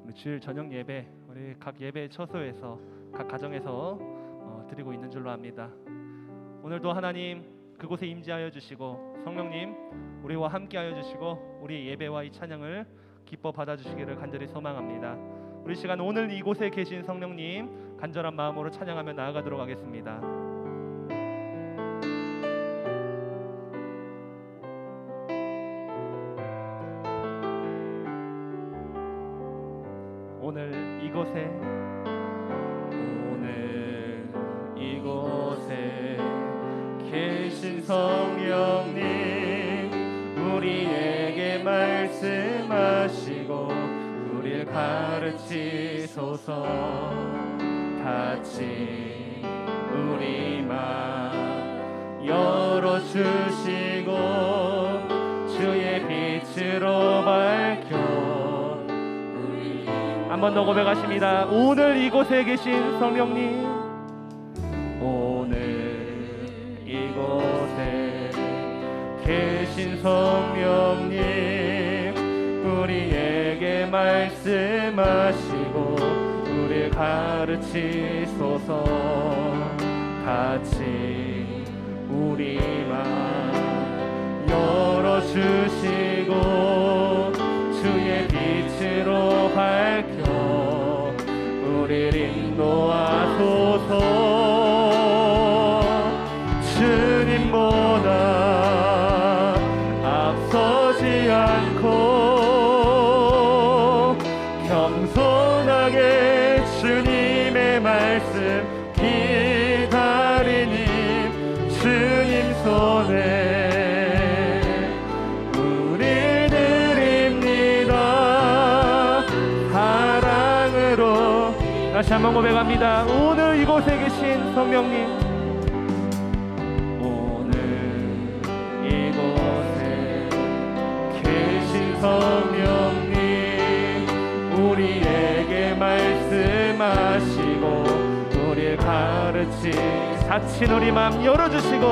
우리 주일 저녁 예배, 우리 각 예배 처소에서 각 가정에서 드리고 있는 줄로 압니다. 오늘도 하나님 그곳에 임재하여 주시고 성령님 우리와 함께하여 주시고 우리 예배와 이 찬양을 기뻐 받아주시기를 간절히 소망합니다. 우리 시간 오늘 이곳에 계신 성령님 간절한 마음으로 찬양하며 나아가도록 하겠습니다. 오늘 이곳에 계신 성령님 우리에게 말씀하시고 우리를 가르치소서. 같이 우리 맘 열어주시고 주의 빛으로 밝혀 한 번 더 고백하십니다. 오늘 이곳에 계신 성령님, 오늘 이곳에 계신 성령님 우리에게 말씀하시고 우리를 가르치소서. 같이 우리 맘 열어주시고 주의 빛으로 밝혀 우리를 인도하소서. 주님보다 앞서지 않고 겸손하게 주님의 말씀 기다리니 주님 손에 다시 한번 고백합니다. 오늘 이곳에 계신 성령님, 오늘 이곳에 계신 성령님 우리에게 말씀하시고 우리를 가르치 사친 우리 맘 열어주시고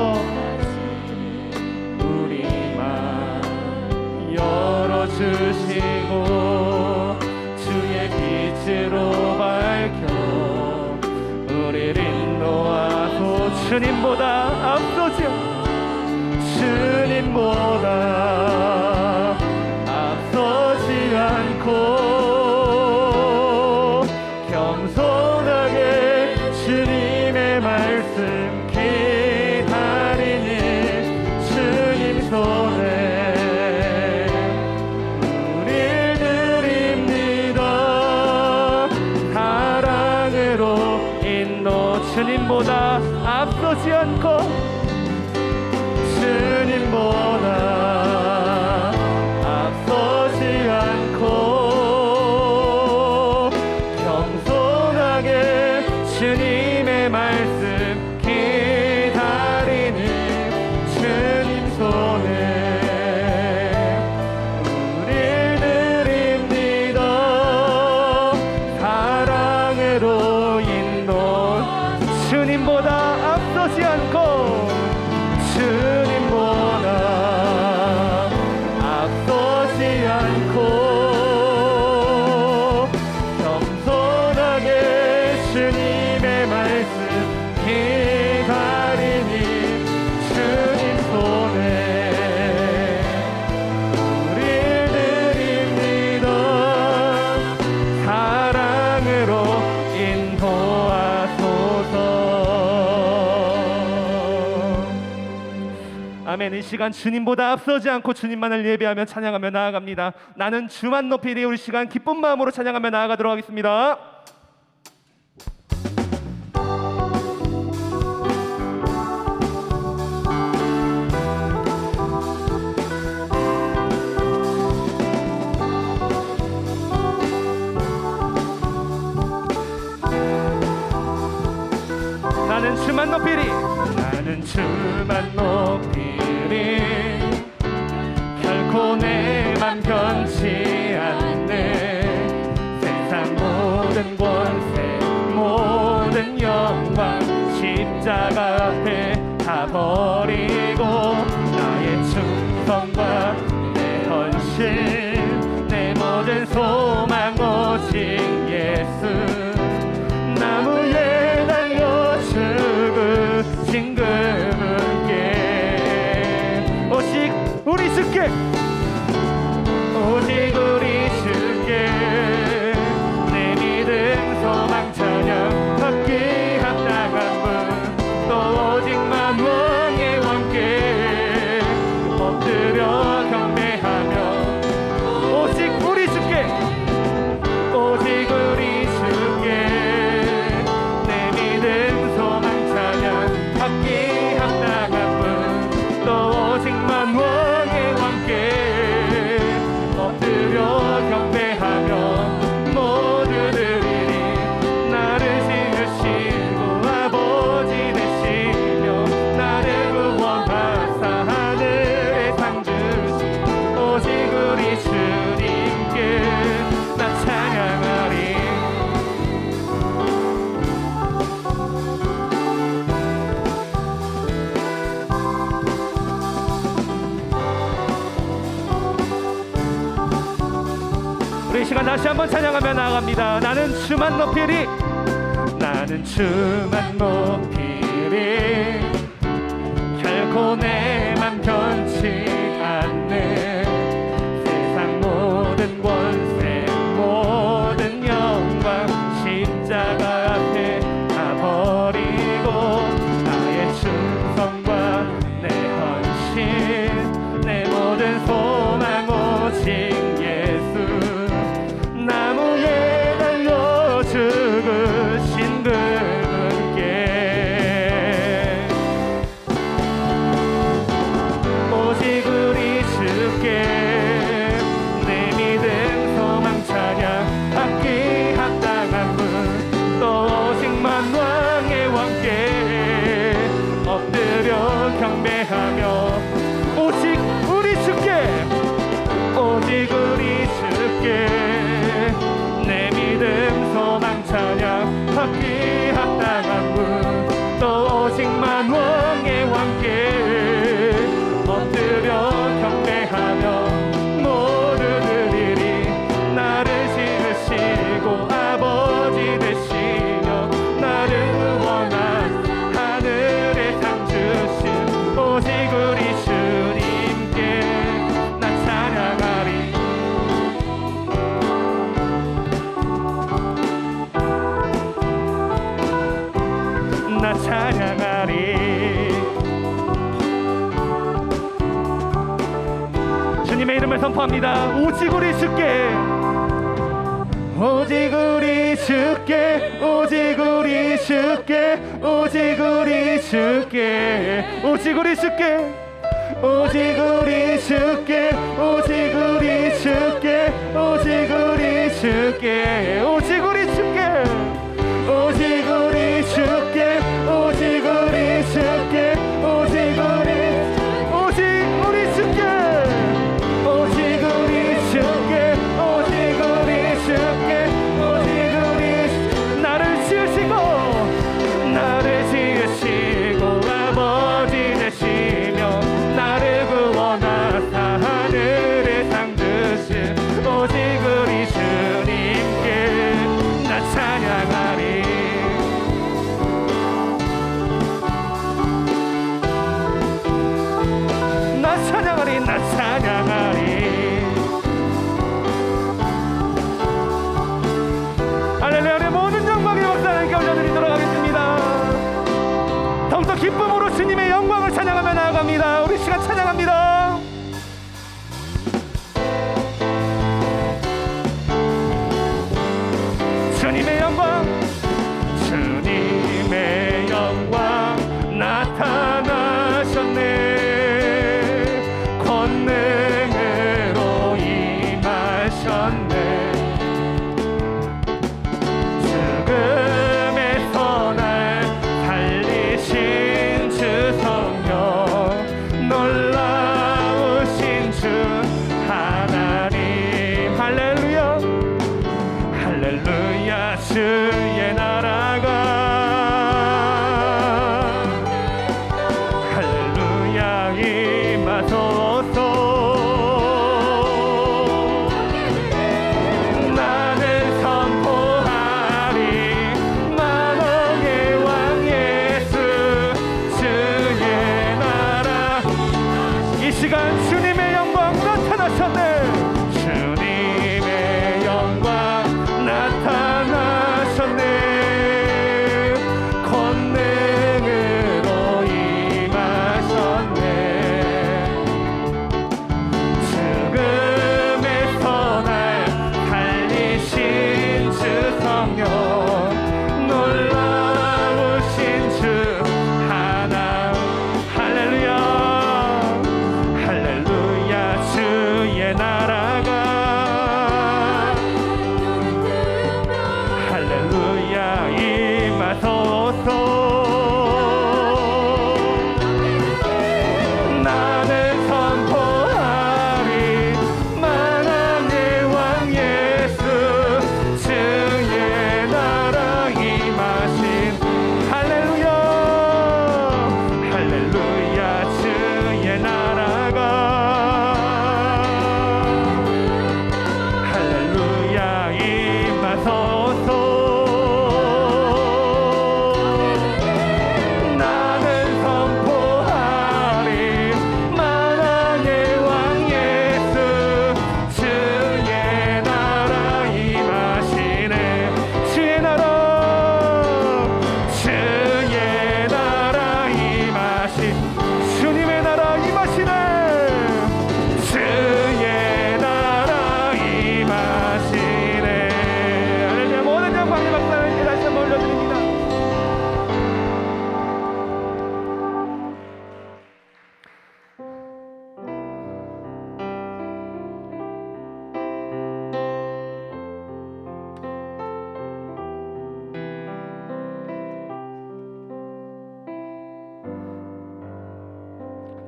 우리 맘 열어주시고 주의 빛으로 밝혀 우리를 인도하소. 주님보다 앞서지 않고 겸손하게 주님의 말씀 기다리니 주님 손에 주님보다 앞서지 않고 주님보다 앞서지 않고 겸손하게 주님의 말씀 기다리니 주님 손에 우릴 드립니다. 사랑으로 주님보다 앞서지 않고 주님보다 앞서지 않고 겸손하게 주님의 말씀 기다리니 주님 손에 우릴 드립니다. 사랑으로 인도하소서. 아멘. 이 시간 주님보다 앞서지 않고 주님만을 예배하며 찬양하며 나아갑니다. 나는 주만 높이리. 우리 시간 기쁜 마음으로 찬양하며 나아가도록 하겠습니다. 나는 주만 높이리. 나는 주만 높이리. 결코 내 맘 변치 않네. 세상 모든 권세 모든 영광 십자가 앞에 다 버리고 나의 충성과 내 헌신 내 모든 소망 오직 우리 이 시간 다시 한번 찬양하며 나아갑니다. 나는 주만 높이리, 나는 주만 높이리, 결코 내 맘 변치 않네. 세상 모든 권세 모든 영광 십자가 앞에 다 버리고 나의 충성과 내 헌신 내 모든 소망 오직 예수, 나무에 달려 죽으신 그분께 오직 우리 주께 내 믿음 소망 찬양 받기 합당한 분, 또 오직 만왕의 왕께 엎드려 경배하며 오직 우리 주께, 오직 우리 주께 내 믿음 소망 찬양 받기 합당한 분, 또 오직 만왕의 왕께 엎드려 경배하며 모두 드리리. 나를 지으시고 아버지 되시며 나를 구원한 하늘의 상 주신 오직 우리 주님께 나 찬양하리. 나 찬양하리. 주님의 이름을 선포합니다. 오직 우리 주께, 오직 우리 주께, 오직 우리 주께, 오직 우리 주께, 오직 우리 주께, 오직 우리 주께, 오직 우리 주께, 오직 우리 주께, 오직 우리 주께, 오직 우리 주께, 오직 우리 주께, 오직 우리 주께, 오직 우리 주께, 오직 우리 주께, 오직 우리 나를 지으시고 아버지 되시며 나를 구원하사 하늘의 상 주신 오직 우리 주님께 나 찬양하리. 나 찬양하리, 나 찬양하리. 할렐루야. 내 모든 영광의 박수 하나님께 올려드리도록 하겠습니다. 더욱더 기쁨으로 주님의 영광을 찬양하며 나아갑니다. 우리 시간 찬양합니다. 주님의 영광, 주님의 영광 나타나셨네. 권능으로 임하셨네. 죽음에서 날 살리신 주 성령, 놀라우신 주 하나님. 할렐루야, 할렐루야. 주의 나라가 할렐루야 임하소서. 나는 선포하리 만왕의 왕 예수 주의 나라. 이 시간 주님의 영광 나타나셨네. 주님의 영광 나타나셨네.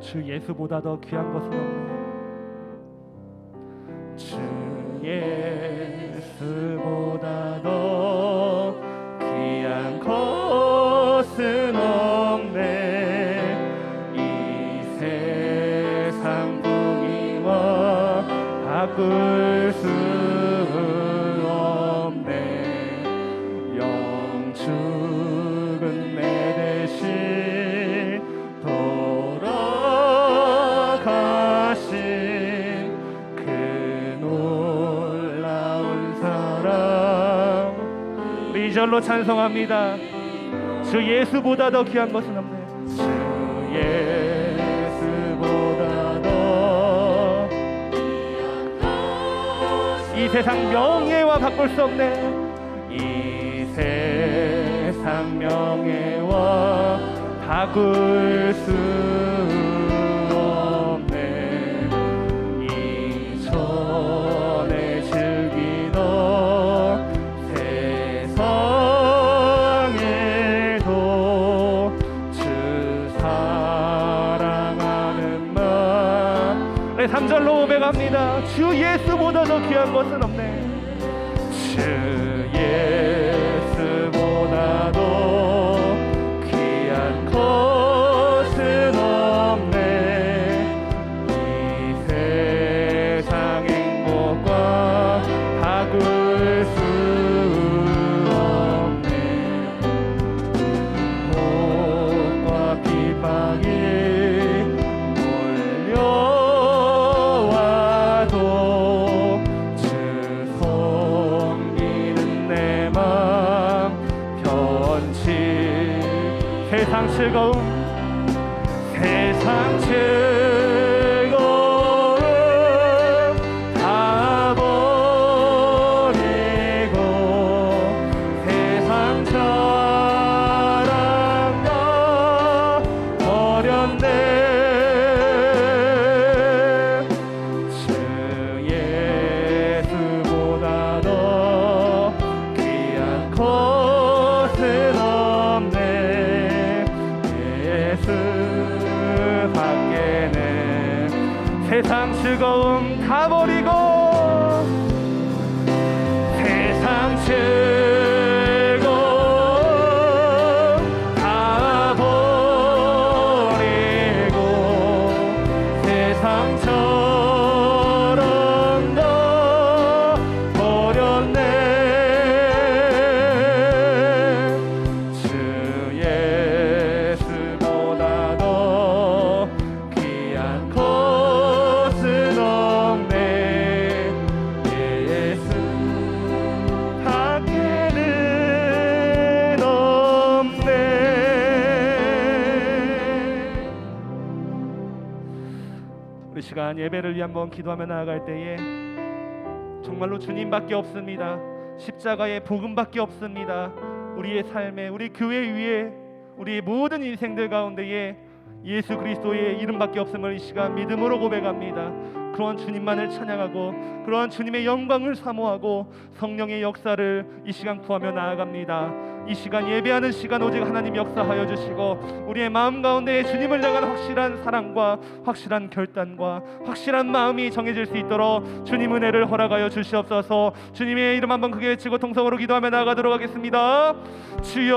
주 예수보다 더 귀한 것은 없네. 주 예수보다 더 귀한 것은 없네. 이 세상 풍요와 바꿀 수 없네. 영축은 내 대신 돌아가신 그 놀라운 사랑, 우리 이절로 찬송합니다. 주 예수보다 더 귀한 것은 없네. 주 예수보다 더 이 세상 명예와 바꿀 수 없네. 이 세상 명예와 바꿀 수 없네. 이전에 즐기던 세상에도 주 사랑하는 마음. 네, 3절로 고백합니다. 주 예수보다 더 귀한 것은 없네. 주 예수보다 더 귀한 것은 없네. 이 세상 행복과 바꿀 수 없네. 복과 핍박이 몰려와도 주 섬기는 내 맘 변치. 세상 즐거움, 세상 즐거움 다 버리고 세상 자랑 다 버렸네. 주 예수보다 더 귀한 것은 없네. 예수 밖에는 세상 즐거움 다 버리고 세상 즐거움 다 버리고 세상처럼 다 버렸네. 주 예수보다 더 귀한 것은 없네. 예수 밖에는 없네. 우리 시간 예배를 위해 한번 기도하며 나아갈 때에 정말로 주님밖에 없습니다. 십자가의 복음밖에 없습니다. 우리의 삶에, 우리 교회 위에, 우리의 모든 인생들 가운데에 예수 그리스도의 이름밖에 없음을 이 시간 믿음으로 고백합니다. 그러한 주님만을 찬양하고 그러한 주님의 영광을 사모하고 성령의 역사를 이 시간 구하며 나아갑니다. 이 시간 예배하는 시간 오직 하나님 역사하여 주시고 우리의 마음 가운데 주님을 향한 확실한 사랑과 확실한 결단과 확실한 마음이 정해질 수 있도록 주님 은혜를 허락하여 주시옵소서. 주님의 이름 한번 크게 외치고 통성으로 기도하며 나아가도록 하겠습니다. 주여,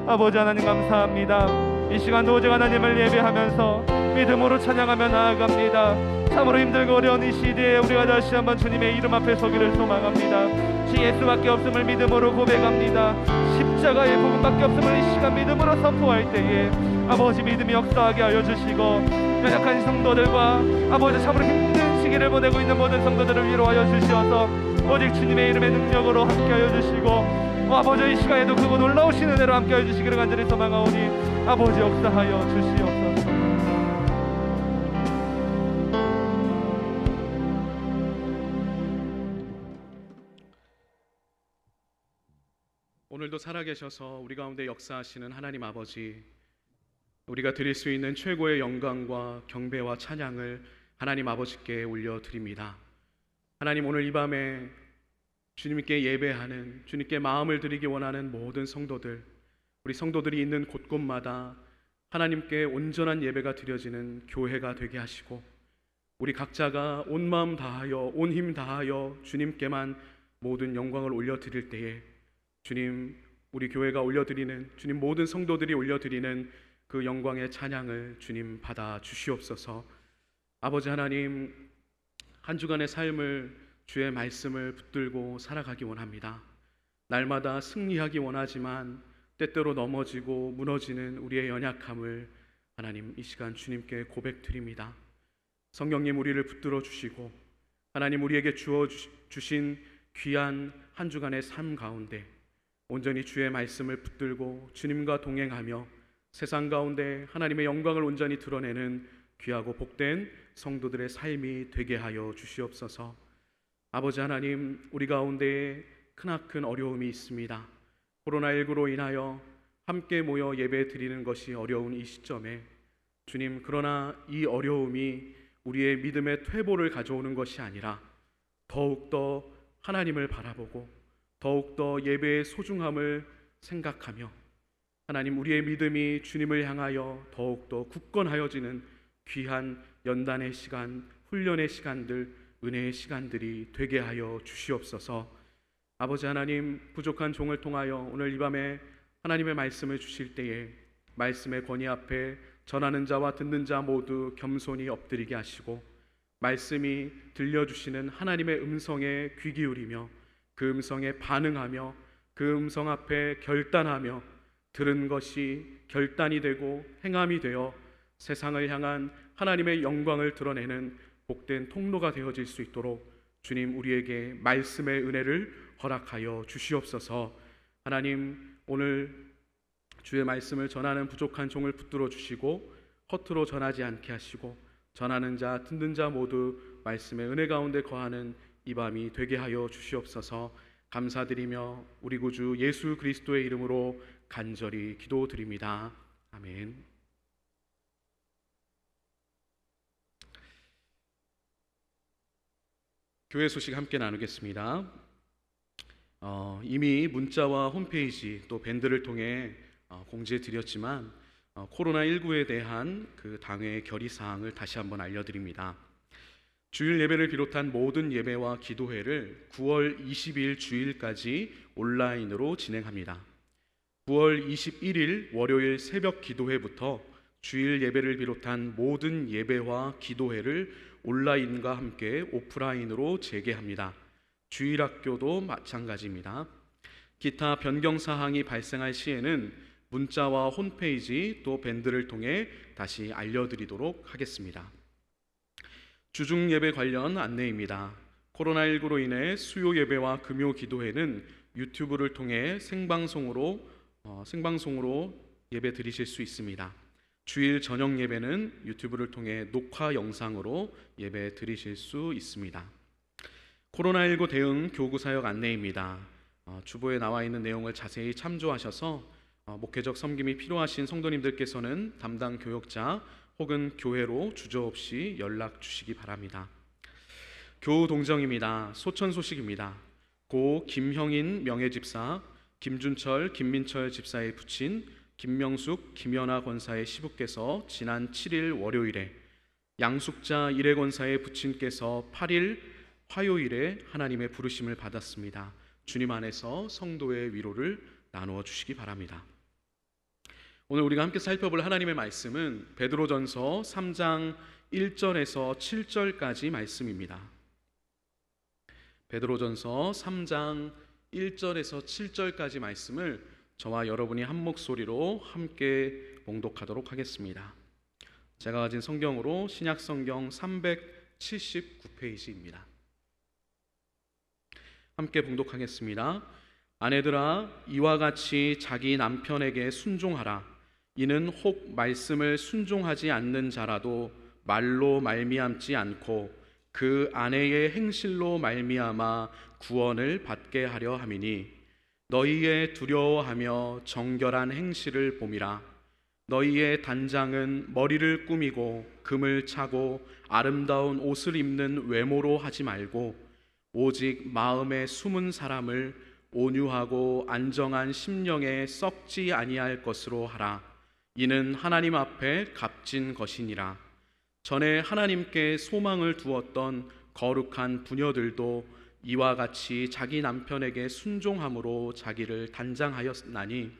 아버지 하나님 감사합니다. 이 시간도 오직 하나님을 예배하면서 믿음으로 찬양하며 나아갑니다. 참으로 힘들고 어려운 이 시대에 우리가 다시 한번 주님의 이름 앞에 서기를 소망합니다. 주 예수밖에 없음을 믿음으로 고백합니다. 십자가의 복음밖에 없음을 이 시간 믿음으로 선포할 때에 아버지 믿음이 역사하게 하여 주시고 연약한 성도들과 아버지 참으로 힘든 시기를 보내고 있는 모든 성도들을 위로하여 주시어서 오직 주님의 이름의 능력으로 함께하여 주시고 아버지 이 시간에도 그곳 놀라우신 은혜로 함께하여 주시기를 간절히 소망하오니 아버지 역사하여 주시옵소서. 오늘도 살아계셔서 우리 가운데 역사하시는 하나님 아버지, 우리가 드릴 수 있는 최고의 영광과 경배와 찬양을 하나님 아버지께 올려드립니다. 하나님, 오늘 이 밤에 주님께 예배하는, 주님께 마음을 드리기 원하는 모든 성도들, 우리 성도들이 있는 곳곳마다 하나님께 온전한 예배가 드려지는 교회가 되게 하시고, 우리 각자가 온 마음 다하여 온 힘 다하여 주님께만 모든 영광을 올려드릴 때에 주님, 우리 교회가 올려드리는, 주님 모든 성도들이 올려드리는 그 영광의 찬양을 주님 받아 주시옵소서. 아버지 하나님, 한 주간의 삶을 주의 말씀을 붙들고 살아가기 원합니다. 날마다 승리하기 원하지만 때때로 넘어지고 무너지는 우리의 연약함을 하나님 이 시간 주님께 고백드립니다. 성령님, 우리를 붙들어 주시고 하나님 우리에게 주어 주신 귀한 한 주간의 삶 가운데 온전히 주의 말씀을 붙들고 주님과 동행하며 세상 가운데 하나님의 영광을 온전히 드러내는 귀하고 복된 성도들의 삶이 되게 하여 주시옵소서. 아버지 하나님, 우리 가운데 크나큰 어려움이 있습니다. 코로나19로 인하여 함께 모여 예배 드리는 것이 어려운 이 시점에 주님, 그러나 이 어려움이 우리의 믿음의 퇴보를 가져오는 것이 아니라 더욱더 하나님을 바라보고 더욱더 예배의 소중함을 생각하며 하나님, 우리의 믿음이 주님을 향하여 더욱더 굳건하여지는 귀한 연단의 시간, 훈련의 시간들, 은혜의 시간들이 되게 하여 주시옵소서. 아버지 하나님, 부족한 종을 통하여 오늘 이 밤에 하나님의 말씀을 주실 때에 말씀의 권위 앞에 전하는 자와 듣는 자 모두 겸손히 엎드리게 하시고 말씀이 들려주시는 하나님의 음성에 귀 기울이며 그 음성에 반응하며 그 음성 앞에 결단하며 들은 것이 결단이 되고 행함이 되어 세상을 향한 하나님의 영광을 드러내는 복된 통로가 되어질 수 있도록 주님, 우리에게 말씀의 은혜를 허락하여 주시옵소서. 하나님, 오늘 주의 말씀을 전하는 부족한 종을 붙들어 주시고 허투루 전하지 않게 하시고 전하는 자 듣는 자 모두 말씀의 은혜 가운데 거하는 이 밤이 되게 하여 주시옵소서. 감사드리며 우리 구주 예수 그리스도의 이름으로 간절히 기도드립니다. 아멘. 교회 소식 함께 나누겠습니다. 이미 문자와 홈페이지 또 밴드를 통해 공지해 드렸지만 코로나19에 대한 그 당회의 결의사항을 다시 한번 알려드립니다. 주일 예배를 비롯한 모든 예배와 기도회를 9월 22일 주일까지 온라인으로 진행합니다. 9월 21일 월요일 새벽 기도회부터 주일 예배를 비롯한 모든 예배와 기도회를 온라인과 함께 오프라인으로 재개합니다. 주일학교도 마찬가지입니다. 기타 변경 사항이 발생할 시에는 문자와 홈페이지 또 밴드를 통해 다시 알려드리도록 하겠습니다. 주중 예배 관련 안내입니다. 코로나19로 인해 수요 예배와 금요 기도회는 유튜브를 통해 생방송으로 예배 드리실 수 있습니다. 주일 저녁 예배는 유튜브를 통해 녹화 영상으로 예배 드리실 수 있습니다. 코로나19 대응 교구 사역 안내입니다. 주보에 나와 있는 내용을 자세히 참조하셔서 목회적 섬김이 필요하신 성도님들께서는 담당 교역자 혹은 교회로 주저없이 연락 주시기 바랍니다. 교우 동정입니다. 소천 소식입니다. 고 김형인 명예집사, 김준철, 김민철 집사의 부친 김명숙, 김연아 권사의 시부께서 지난 7일 월요일에, 양숙자 이래 권사의 부친께서 8일 화요일에 하나님의 부르심을 받았습니다. 주님 안에서 성도의 위로를 나누어 주시기 바랍니다. 오늘 우리가 함께 살펴볼 하나님의 말씀은 베드로전서 3장 1절에서 7절까지 말씀입니다. 베드로전서 3장 1절에서 7절까지 말씀을 저와 여러분이 한 목소리로 함께 봉독하도록 하겠습니다. 제가 가진 성경으로 신약성경 379페이지입니다. 함께 봉독하겠습니다. 아내들아, 이와 같이 자기 남편에게 순종하라. 이는 혹 말씀을 순종하지 않는 자라도 말로 말미암지 않고 그 아내의 행실로 말미암아 구원을 받게 하려 함이니, 너희의 두려워하며 정결한 행실을 봄이라. 너희의 단장은 머리를 꾸미고 금을 차고 아름다운 옷을 입는 외모로 하지 말고 오직 마음에 숨은 사람을 온유하고 안정한 심령에 썩지 아니할 것으로 하라. 이는 하나님 앞에 값진 것이니라. 전에 하나님께 소망을 두었던 거룩한 부녀들도 이와 같이 자기 남편에게 순종함으로 자기를 단장하였나니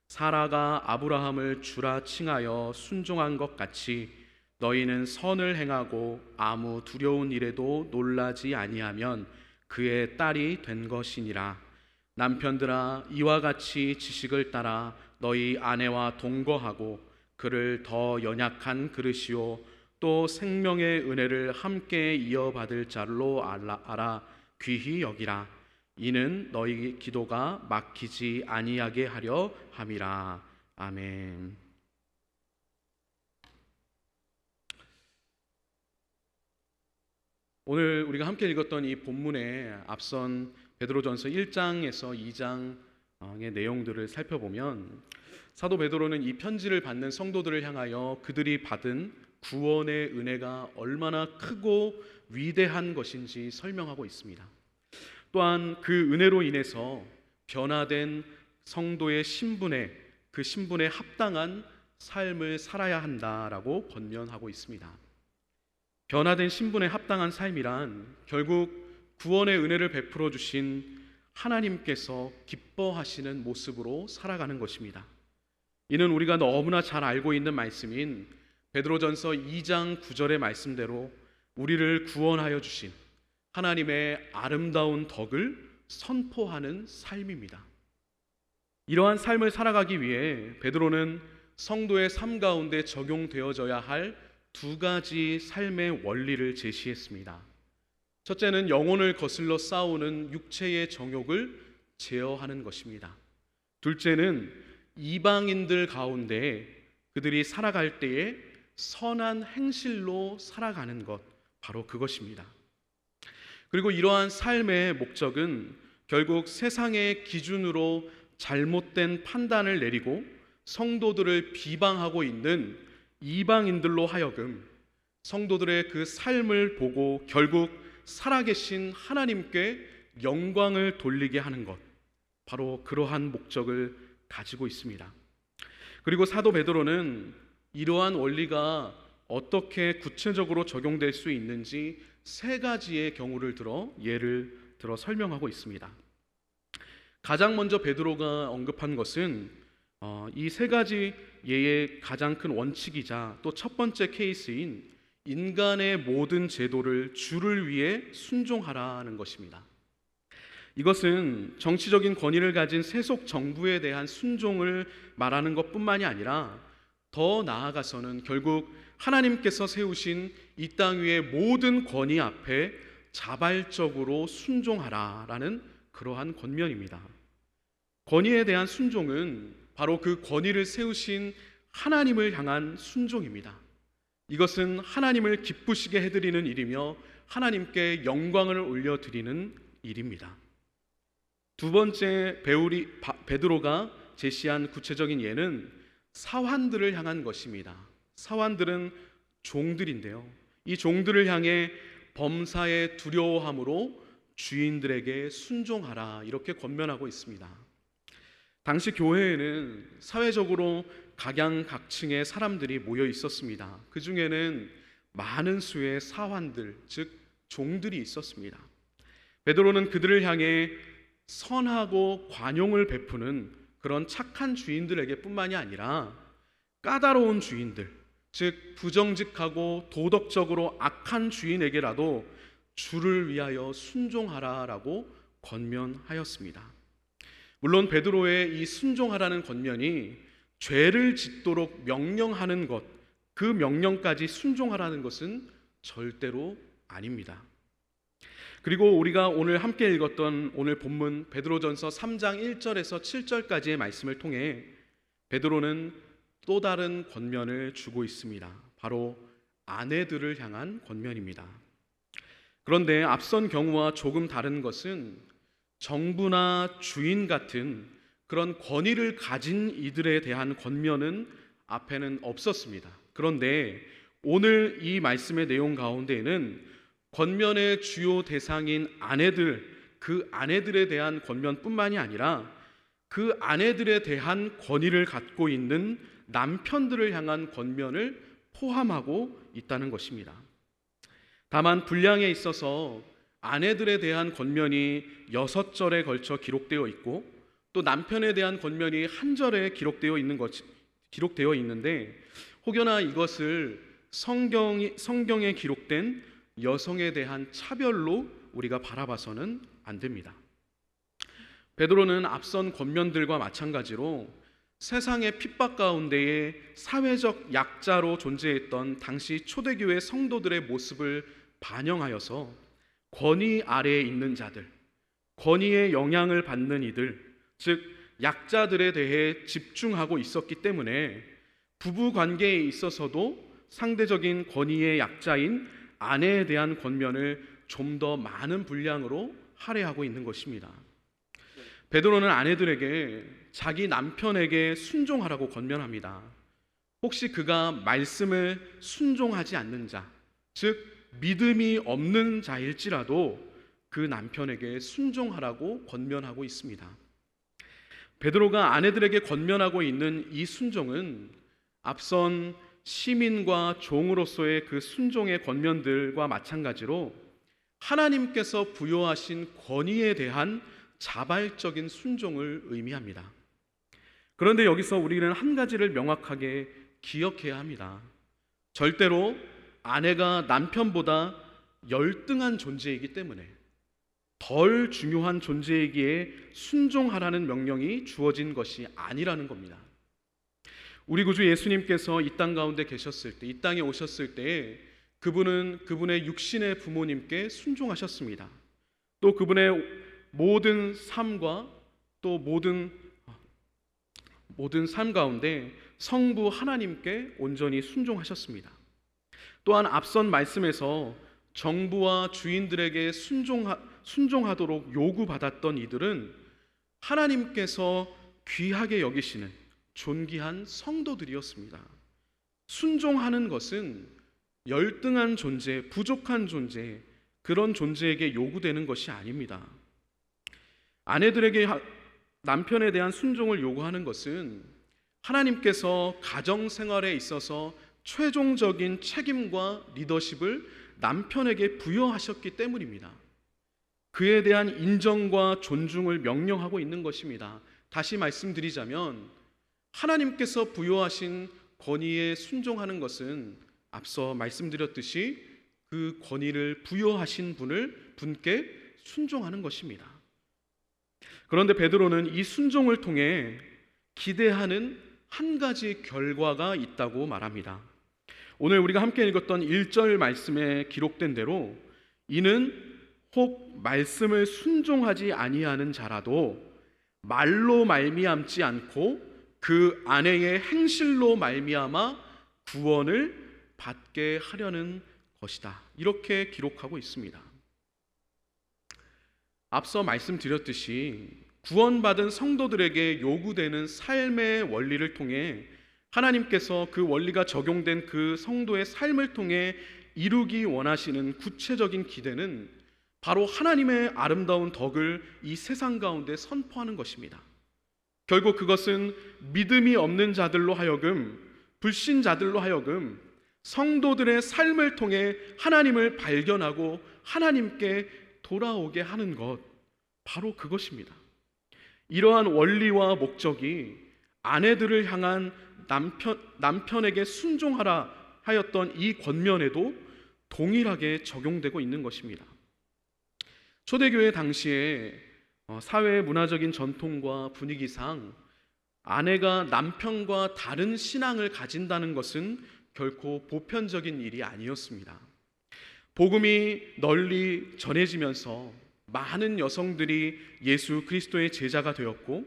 사라가 아브라함을 주라 칭하여 순종한 것 같이 너희는 선을 행하고 아무 두려운 일에도 놀라지 아니하면 그의 딸이 된 것이니라. 남편들아, 이와 같이 지식을 따라 너희 아내와 동거하고 그를 더 연약한 그릇이요 또 생명의 은혜를 함께 이어받을 자로 알아 귀히 여기라. 이는 너희 기도가 막히지 아니하게 하려 함이라. 아멘. 오늘 우리가 함께 읽었던 이 본문의 앞선 베드로전서 1장에서 2장의 내용들을 살펴보면 사도 베드로는 이 편지를 받는 성도들을 향하여 그들이 받은 구원의 은혜가 얼마나 크고 위대한 것인지 설명하고 있습니다. 또한 그 은혜로 인해서 변화된 성도의 신분에 그 신분에 합당한 삶을 살아야 한다라고 권면하고 있습니다. 변화된 신분에 합당한 삶이란 결국 구원의 은혜를 베풀어 주신 하나님께서 기뻐하시는 모습으로 살아가는 것입니다. 이는 우리가 너무나 잘 알고 있는 말씀인 베드로전서 2장 9절의 말씀대로 우리를 구원하여 주신 하나님의 아름다운 덕을 선포하는 삶입니다. 이러한 삶을 살아가기 위해 베드로는 성도의 삶 가운데 적용되어져야 할 두 가지 삶의 원리를 제시했습니다. 첫째는 영혼을 거슬러 싸우는 육체의 정욕을 제어하는 것입니다. 둘째는 이방인들 가운데 그들이 살아갈 때에 선한 행실로 살아가는 것, 바로 그것입니다. 그리고 이러한 삶의 목적은 결국 세상의 기준으로 잘못된 판단을 내리고 성도들을 비방하고 있는 이방인들로 하여금 성도들의 그 삶을 보고 결국 살아계신 하나님께 영광을 돌리게 하는 것, 바로 그러한 목적을 가지고 있습니다. 그리고 사도 베드로는 이러한 원리가 어떻게 구체적으로 적용될 수 있는지 세 가지의 경우를 예를 들어 설명하고 있습니다. 가장 먼저 베드로가 언급한 것은 이 세 가지 예의 가장 큰 원칙이자 또 첫 번째 케이스인 인간의 모든 제도를 주를 위해 순종하라는 것입니다. 이것은 정치적인 권위를 가진 세속 정부에 대한 순종을 말하는 것뿐만이 아니라 더 나아가서는 결국 하나님께서 세우신 이 땅 위의 모든 권위 앞에 자발적으로 순종하라라는 그러한 권면입니다. 권위에 대한 순종은 바로 그 권위를 세우신 하나님을 향한 순종입니다. 이것은 하나님을 기쁘시게 해드리는 일이며 하나님께 영광을 올려드리는 일입니다. 두 번째 베드로가 제시한 구체적인 예는 사환들을 향한 것입니다. 사환들은 종들인데요, 이 종들을 향해 범사에 두려워함으로 주인들에게 순종하라, 이렇게 권면하고 있습니다. 당시 교회에는 사회적으로 각양각층의 사람들이 모여 있었습니다. 그 중에는 많은 수의 사환들, 즉 종들이 있었습니다. 베드로는 그들을 향해 선하고 관용을 베푸는 그런 착한 주인들에게 뿐만이 아니라 까다로운 주인들, 즉 부정직하고 도덕적으로 악한 주인에게라도 주를 위하여 순종하라라고 권면하였습니다. 물론 베드로의 이 순종하라는 권면이 죄를 짓도록 명령하는 것, 그 명령까지 순종하라는 것은 절대로 아닙니다. 그리고 우리가 오늘 함께 읽었던 오늘 본문 베드로전서 3장 1절에서 7절까지의 말씀을 통해 베드로는 또 다른 권면을 주고 있습니다. 바로 아내들을 향한 권면입니다. 그런데 앞선 경우와 조금 다른 것은 정부나 주인 같은 그런 권위를 가진 이들에 대한 권면은 앞에는 없었습니다. 그런데 오늘 이 말씀의 내용 가운데에는 권면의 주요 대상인 아내들, 그 아내들에 대한 권면뿐만이 아니라 그 아내들에 대한 권위를 갖고 있는 남편들을 향한 권면을 포함하고 있다는 것입니다. 다만 분량에 있어서 아내들에 대한 권면이 6절에 걸쳐 기록되어 있고 또 남편에 대한 권면이 한 절에 기록되어 있는데 혹여나 이것을 성경에 기록된 여성에 대한 차별로 우리가 바라봐서는 안 됩니다. 베드로는 앞선 권면들과 마찬가지로 세상의 핍박 가운데에 사회적 약자로 존재했던 당시 초대교회 성도들의 모습을 반영하여서 권위 아래에 있는 자들, 권위의 영향을 받는 이들, 즉 약자들에 대해 집중하고 있었기 때문에 부부 관계에 있어서도 상대적인 권위의 약자인 아내에 대한 권면을 좀 더 많은 분량으로 할애하고 있는 것입니다. 베드로는 아내들에게 자기 남편에게 순종하라고 권면합니다. 혹시 그가 말씀을 순종하지 않는 자, 즉 믿음이 없는 자일지라도 그 남편에게 순종하라고 권면하고 있습니다. 베드로가 아내들에게 권면하고 있는 이 순종은 앞선 시민과 종으로서의 그 순종의 권면들과 마찬가지로 하나님께서 부여하신 권위에 대한 자발적인 순종을 의미합니다. 그런데 여기서 우리는 한 가지를 명확하게 기억해야 합니다. 절대로 아내가 남편보다 열등한 존재이기 때문에 덜 중요한 존재이기에 순종하라는 명령이 주어진 것이 아니라는 겁니다. 우리 구주 예수님께서 이 땅 가운데 계셨을 때, 이 땅에 오셨을 때 그분은 그분의 육신의 부모님께 순종하셨습니다. 또 그분의 모든 삶과 또 모든 삶 가운데 성부 하나님께 온전히 순종하셨습니다. 또한 앞선 말씀에서 정부와 주인들에게 순종하도록 요구받았던 이들은 하나님께서 귀하게 여기시는 존귀한 성도들이었습니다. 순종하는 것은 열등한 존재, 부족한 존재, 그런 존재에게 요구되는 것이 아닙니다. 아내들에게 남편에 대한 순종을 요구하는 것은 하나님께서 가정 생활에 있어서 최종적인 책임과 리더십을 남편에게 부여하셨기 때문입니다. 그에 대한 인정과 존중을 명령하고 있는 것입니다. 다시 말씀드리자면 하나님께서 부여하신 권위에 순종하는 것은 앞서 말씀드렸듯이 그 권위를 부여하신 분께 순종하는 것입니다. 그런데 베드로는 이 순종을 통해 기대하는 한 가지 결과가 있다고 말합니다. 오늘 우리가 함께 읽었던 1절 말씀에 기록된 대로 이는 혹 말씀을 순종하지 아니하는 자라도 말로 말미암지 않고 그 아내의 행실로 말미암아 구원을 받게 하려는 것이다. 이렇게 기록하고 있습니다. 앞서 말씀드렸듯이 구원받은 성도들에게 요구되는 삶의 원리를 통해 하나님께서 그 원리가 적용된 그 성도의 삶을 통해 이루기 원하시는 구체적인 기대는 바로 하나님의 아름다운 덕을 이 세상 가운데 선포하는 것입니다. 결국 그것은 믿음이 없는 자들로 하여금, 불신자들로 하여금 성도들의 삶을 통해 하나님을 발견하고 하나님께 돌아오게 하는 것, 바로 그것입니다. 이러한 원리와 목적이 아내들을 향한 남편에게 순종하라 하였던 이 권면에도 동일하게 적용되고 있는 것입니다. 초대교회 당시에 사회의 문화적인 전통과 분위기상 아내가 남편과 다른 신앙을 가진다는 것은 결코 보편적인 일이 아니었습니다. 복음이 널리 전해지면서 많은 여성들이 예수 그리스도의 제자가 되었고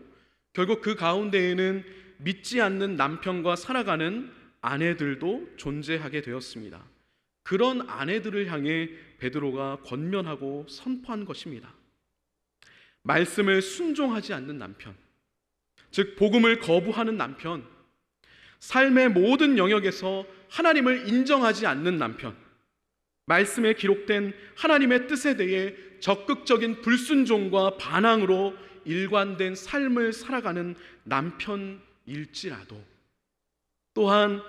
결국 그 가운데에는 믿지 않는 남편과 살아가는 아내들도 존재하게 되었습니다. 그런 아내들을 향해 베드로가 권면하고 선포한 것입니다. 말씀을 순종하지 않는 남편, 즉 복음을 거부하는 남편, 삶의 모든 영역에서 하나님을 인정하지 않는 남편, 말씀에 기록된 하나님의 뜻에 대해 적극적인 불순종과 반항으로 일관된 삶을 살아가는 남편일지라도 또한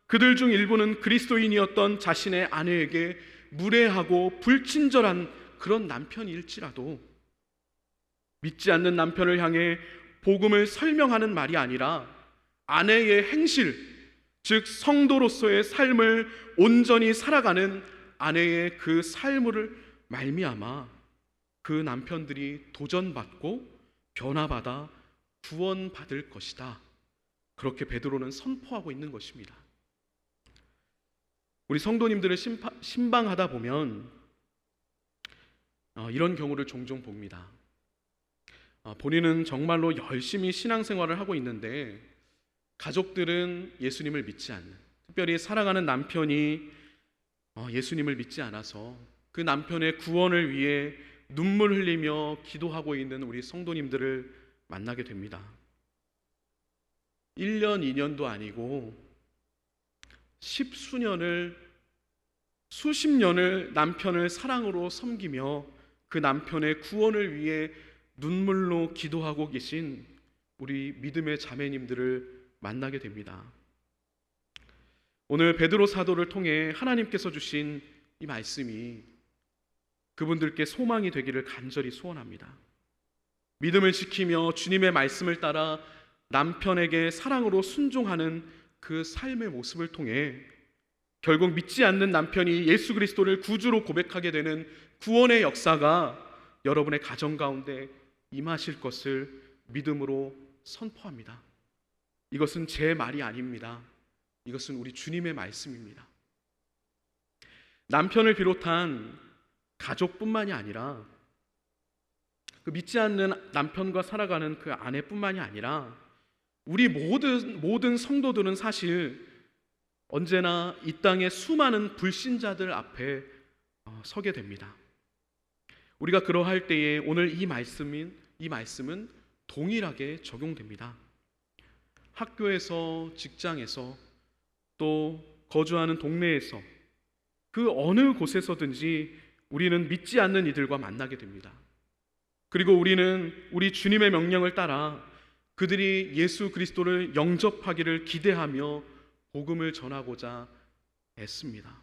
그들 중 일부는 그리스도인이었던 자신의 아내에게 무례하고 불친절한 그런 남편일지라도 믿지 않는 남편을 향해 복음을 설명하는 말이 아니라 아내의 행실, 즉 성도로서의 삶을 온전히 살아가는 아내의 그 삶을 말미암아 그 남편들이 도전받고 변화받아 구원받을 것이다. 그렇게 베드로는 선포하고 있는 것입니다. 우리 성도님들을 신방하다 보면 이런 경우를 종종 봅니다. 본인은 정말로 열심히 신앙생활을 하고 있는데 가족들은 예수님을 믿지 않는, 특별히 사랑하는 남편이 예수님을 믿지 않아서 그 남편의 구원을 위해 눈물 흘리며 기도하고 있는 우리 성도님들을 만나게 됩니다. 1년, 2년도 아니고 수십 년을 남편을 사랑으로 섬기며 그 남편의 구원을 위해 눈물로 기도하고 계신 우리 믿음의 자매님들을 만나게 됩니다. 오늘 베드로 사도를 통해 하나님께서 주신 이 말씀이 그분들께 소망이 되기를 간절히 소원합니다. 믿음을 지키며 주님의 말씀을 따라 남편에게 사랑으로 순종하는 그 삶의 모습을 통해 결국 믿지 않는 남편이 예수 그리스도를 구주로 고백하게 되는 구원의 역사가 여러분의 가정 가운데 임하실 것을 믿음으로 선포합니다. 이것은 제 말이 아닙니다. 이것은 우리 주님의 말씀입니다. 남편을 비롯한 가족뿐만이 아니라 그 믿지 않는 남편과 살아가는 그 아내뿐만이 아니라 우리 모든 성도들은 사실 언제나 이 땅의 수많은 불신자들 앞에 서게 됩니다. 우리가 그러할 때에 오늘 이 말씀은 동일하게 적용됩니다. 학교에서, 직장에서, 또 거주하는 동네에서 그 어느 곳에서든지 우리는 믿지 않는 이들과 만나게 됩니다. 그리고 우리는 우리 주님의 명령을 따라 그들이 예수 그리스도를 영접하기를 기대하며 복음을 전하고자 애씁니다.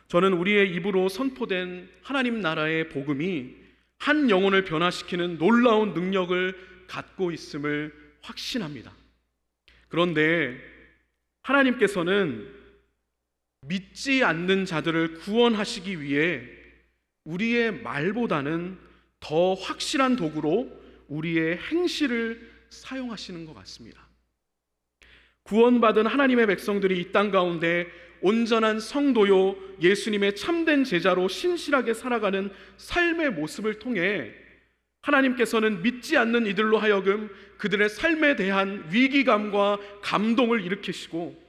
저는 우리의 입으로 선포된 하나님 나라의 복음이 한 영혼을 변화시키는 놀라운 능력을 갖고 있음을 확신합니다. 그런데 하나님께서는 믿지 않는 자들을 구원하시기 위해 우리의 말보다는 더 확실한 도구로 우리의 행실을 사용하시는 것 같습니다. 구원받은 하나님의 백성들이 이 땅 가운데 온전한 성도요 예수님의 참된 제자로 신실하게 살아가는 삶의 모습을 통해 하나님께서는 믿지 않는 이들로 하여금 그들의 삶에 대한 위기감과 감동을 일으키시고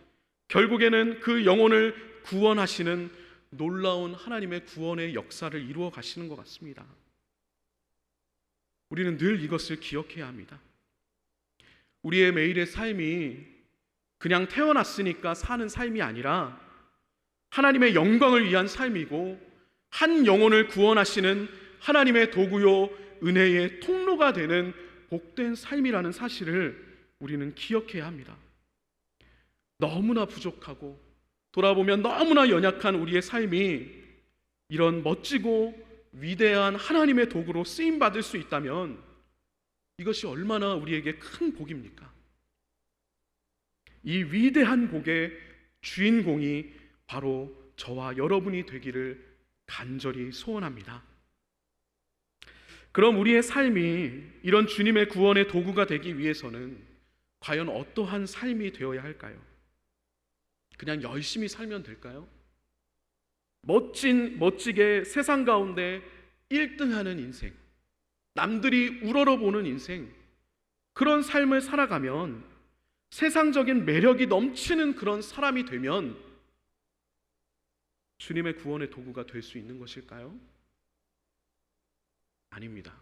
결국에는 그 영혼을 구원하시는 놀라운 하나님의 구원의 역사를 이루어 가시는 것 같습니다. 우리는 늘 이것을 기억해야 합니다. 우리의 매일의 삶이 그냥 태어났으니까 사는 삶이 아니라 하나님의 영광을 위한 삶이고 한 영혼을 구원하시는 하나님의 도구요 은혜의 통로가 되는 복된 삶이라는 사실을 우리는 기억해야 합니다. 너무나 부족하고 돌아보면 너무나 연약한 우리의 삶이 이런 멋지고 위대한 하나님의 도구로 쓰임받을 수 있다면 이것이 얼마나 우리에게 큰 복입니까? 이 위대한 복의 주인공이 바로 저와 여러분이 되기를 간절히 소원합니다. 그럼 우리의 삶이 이런 주님의 구원의 도구가 되기 위해서는 과연 어떠한 삶이 되어야 할까요? 그냥 열심히 살면 될까요? 멋지게 세상 가운데 1등하는 인생, 남들이 우러러보는 인생, 그런 삶을 살아가면 세상적인 매력이 넘치는 그런 사람이 되면 주님의 구원의 도구가 될 수 있는 것일까요? 아닙니다.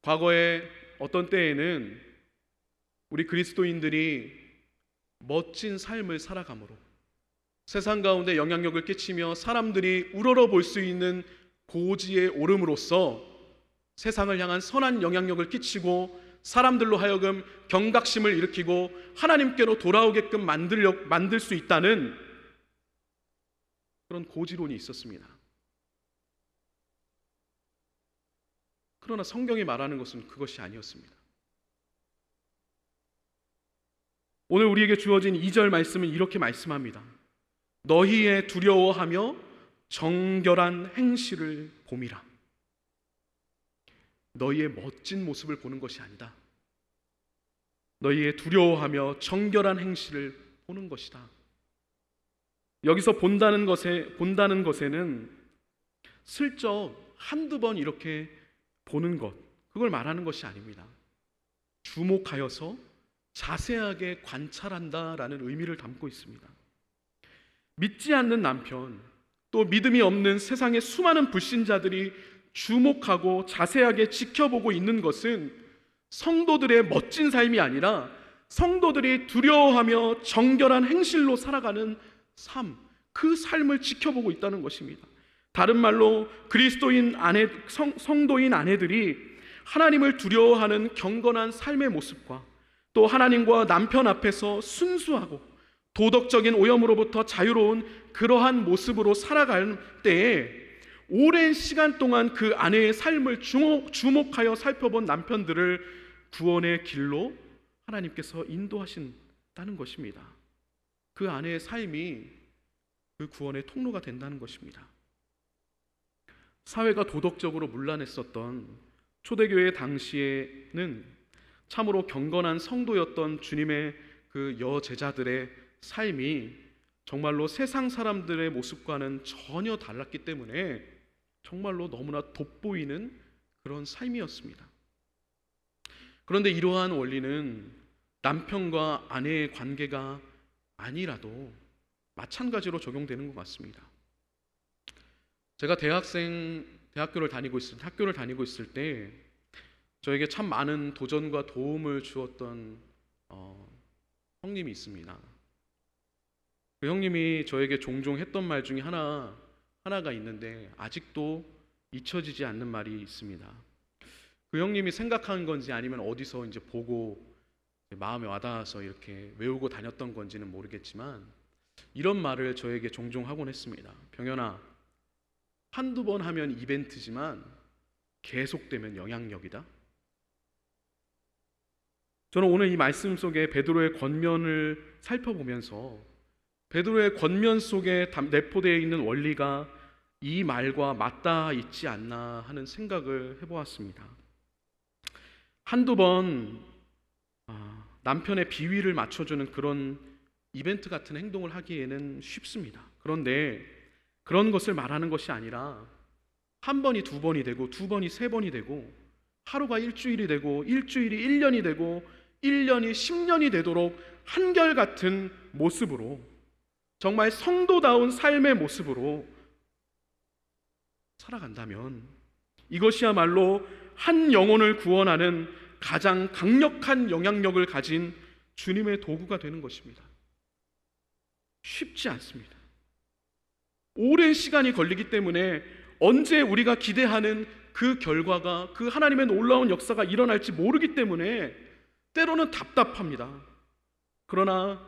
과거에 어떤 때에는 우리 그리스도인들이 멋진 삶을 살아감으로 세상 가운데 영향력을 끼치며 사람들이 우러러 볼 수 있는 고지에 오름으로써 세상을 향한 선한 영향력을 끼치고 사람들로 하여금 경각심을 일으키고 하나님께로 돌아오게끔 만들 수 있다는 그런 고지론이 있었습니다. 그러나 성경이 말하는 것은 그것이 아니었습니다. 오늘 우리에게 주어진 2절 말씀은 이렇게 말씀합니다. 너희의 두려워하며 정결한 행실을 봄이라. 너희의 멋진 모습을 보는 것이 아니다. 너희의 두려워하며 정결한 행실을 보는 것이다. 여기서 본다는 것에는 슬쩍 한두 번 이렇게 보는 것, 그걸 말하는 것이 아닙니다. 주목하여서 자세하게 관찰한다라는 의미를 담고 있습니다. 믿지 않는 남편, 또 믿음이 없는 세상의 수많은 불신자들이 주목하고 자세하게 지켜보고 있는 것은 성도들의 멋진 삶이 아니라 성도들이 두려워하며 정결한 행실로 살아가는 삶, 그 삶을 지켜보고 있다는 것입니다. 다른 말로 성도인 아내들이 하나님을 두려워하는 경건한 삶의 모습과 또 하나님과 남편 앞에서 순수하고 도덕적인 오염으로부터 자유로운 그러한 모습으로 살아갈 때에 오랜 시간 동안 그 아내의 삶을 주목하여 살펴본 남편들을 구원의 길로 하나님께서 인도하신다는 것입니다. 그 아내의 삶이 그 구원의 통로가 된다는 것입니다. 사회가 도덕적으로 문란했었던 초대교회 당시에는 참으로 경건한 성도였던 주님의 그 여제자들의 삶이 정말로 세상 사람들의 모습과는 전혀 달랐기 때문에 정말로 너무나 돋보이는 그런 삶이었습니다. 그런데 이러한 원리는 남편과 아내의 관계가 아니라도 마찬가지로 적용되는 것 같습니다. 제가 학교를 다니고 있을 때 저에게 참 많은 도전과 도움을 주었던 형님이 있습니다. 그 형님이 저에게 종종 했던 말 중에 하나가 있는데 아직도 잊혀지지 않는 말이 있습니다. 그 형님이 생각한 건지 아니면 어디서 이제 보고 마음에 와닿아서 이렇게 외우고 다녔던 건지는 모르겠지만 이런 말을 저에게 종종 하곤 했습니다. 병현아, 한두 번 하면 이벤트지만 계속되면 영향력이다. 저는 오늘 이 말씀 속에 베드로의 권면을 살펴보면서 베드로의 권면 속에 내포되어 있는 원리가 이 말과 맞닿아 있지 않나 하는 생각을 해보았습니다. 한두 번 남편의 비위를 맞춰주는 그런 이벤트 같은 행동을 하기에는 쉽습니다. 그런데 그런 것을 말하는 것이 아니라 한 번이 두 번이 되고 두 번이 세 번이 되고 하루가 일주일이 되고 일주일이 1년이 되고 1년이 10년이 되도록 한결같은 모습으로 정말 성도다운 삶의 모습으로 살아간다면 이것이야말로 한 영혼을 구원하는 가장 강력한 영향력을 가진 주님의 도구가 되는 것입니다. 쉽지 않습니다. 오랜 시간이 걸리기 때문에 언제 우리가 기대하는 그 결과가 그 하나님의 놀라운 역사가 일어날지 모르기 때문에 때로는 답답합니다. 그러나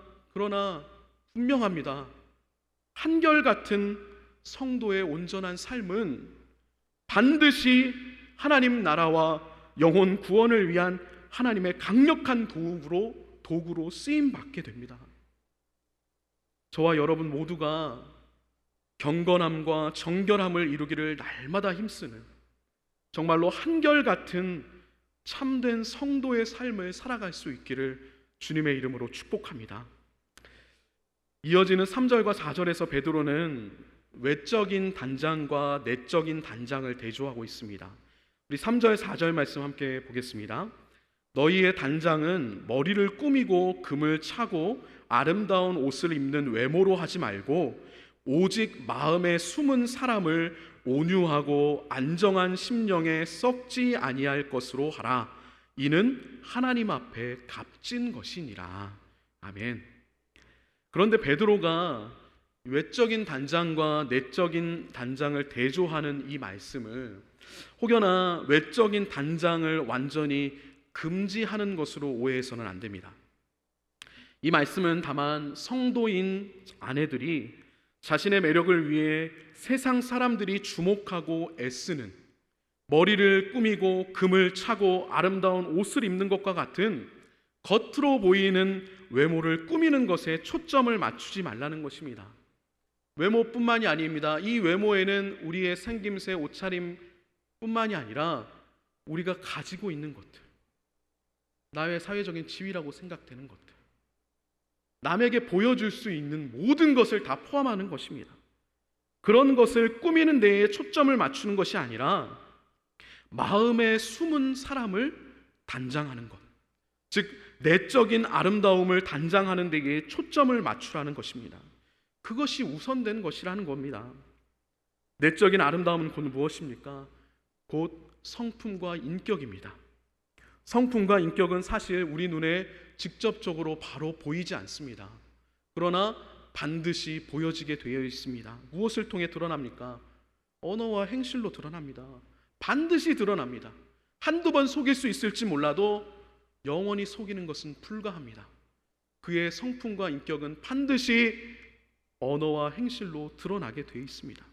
분명합니다. 한결같은 성도의 온전한 삶은 반드시 하나님 나라와 영혼 구원을 위한 하나님의 강력한 도구로 쓰임 받게 됩니다. 저와 여러분 모두가 경건함과 정결함을 이루기를 날마다 힘쓰는 정말로 한결같은 참된 성도의 삶을 살아갈 수 있기를 주님의 이름으로 축복합니다. 이어지는 3절과 4절에서 베드로는 외적인 단장과 내적인 단장을 대조하고 있습니다. 우리 3절 4절 말씀 함께 보겠습니다. 너희의 단장은 머리를 꾸미고 금을 차고 아름다운 옷을 입는 외모로 하지 말고 오직 마음에 숨은 사람을 온유하고 안정한 심령에 썩지 아니할 것으로 하라. 이는 하나님 앞에 값진 것이니라. 아멘. 그런데 베드로가 외적인 단장과 내적인 단장을 대조하는 이 말씀을 혹여나 외적인 단장을 완전히 금지하는 것으로 오해해서는 안 됩니다. 이 말씀은 다만 성도인 아내들이 자신의 매력을 위해 세상 사람들이 주목하고 애쓰는, 머리를 꾸미고 금을 차고 아름다운 옷을 입는 것과 같은 겉으로 보이는 외모를 꾸미는 것에 초점을 맞추지 말라는 것입니다. 외모뿐만이 아닙니다. 이 외모에는 우리의 생김새, 옷차림뿐만이 아니라 우리가 가지고 있는 것들, 나의 사회적인 지위라고 생각되는 것들, 남에게 보여줄 수 있는 모든 것을 다 포함하는 것입니다. 그런 것을 꾸미는 데에 초점을 맞추는 것이 아니라 마음의 숨은 사람을 단장하는 것, 즉 내적인 아름다움을 단장하는 데에 초점을 맞추라는 것입니다. 그것이 우선된 것이라는 겁니다. 내적인 아름다움은 곧 무엇입니까? 곧 성품과 인격입니다. 성품과 인격은 사실 우리 눈에 직접적으로 바로 보이지 않습니다. 그러나 반드시 보여지게 되어 있습니다. 무엇을 통해 드러납니까? 언어와 행실로 드러납니다. 반드시 드러납니다. 한두 번 속일 수 있을지 몰라도 영원히 속이는 것은 불가합니다. 그의 성품과 인격은 반드시 언어와 행실로 드러나게 되어 있습니다.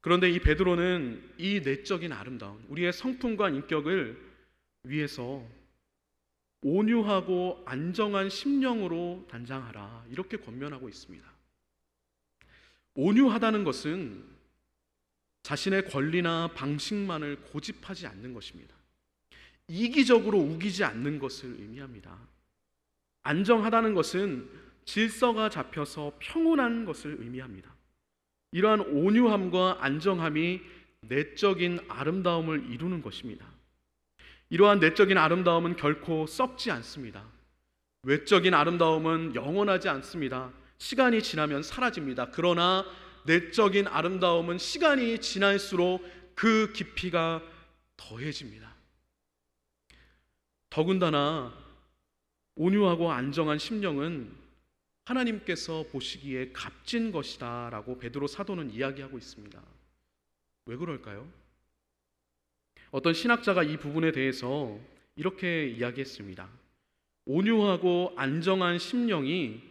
그런데 이 베드로는 이 내적인 아름다움, 우리의 성품과 인격을 위해서 온유하고 안정한 심령으로 단장하라, 이렇게 권면하고 있습니다. 온유하다는 것은 자신의 권리나 방식만을 고집하지 않는 것입니다. 이기적으로 우기지 않는 것을 의미합니다. 안정하다는 것은 질서가 잡혀서 평온한 것을 의미합니다. 이러한 온유함과 안정함이 내적인 아름다움을 이루는 것입니다. 이러한 내적인 아름다움은 결코 썩지 않습니다. 외적인 아름다움은 영원하지 않습니다. 시간이 지나면 사라집니다. 그러나 내적인 아름다움은 시간이 지날수록 그 깊이가 더해집니다. 더군다나 온유하고 안정한 심령은 하나님께서 보시기에 값진 것이다 라고 베드로 사도는 이야기하고 있습니다. 왜 그럴까요? 어떤 신학자가 이 부분에 대해서 이렇게 이야기했습니다. 온유하고 안정한 심령은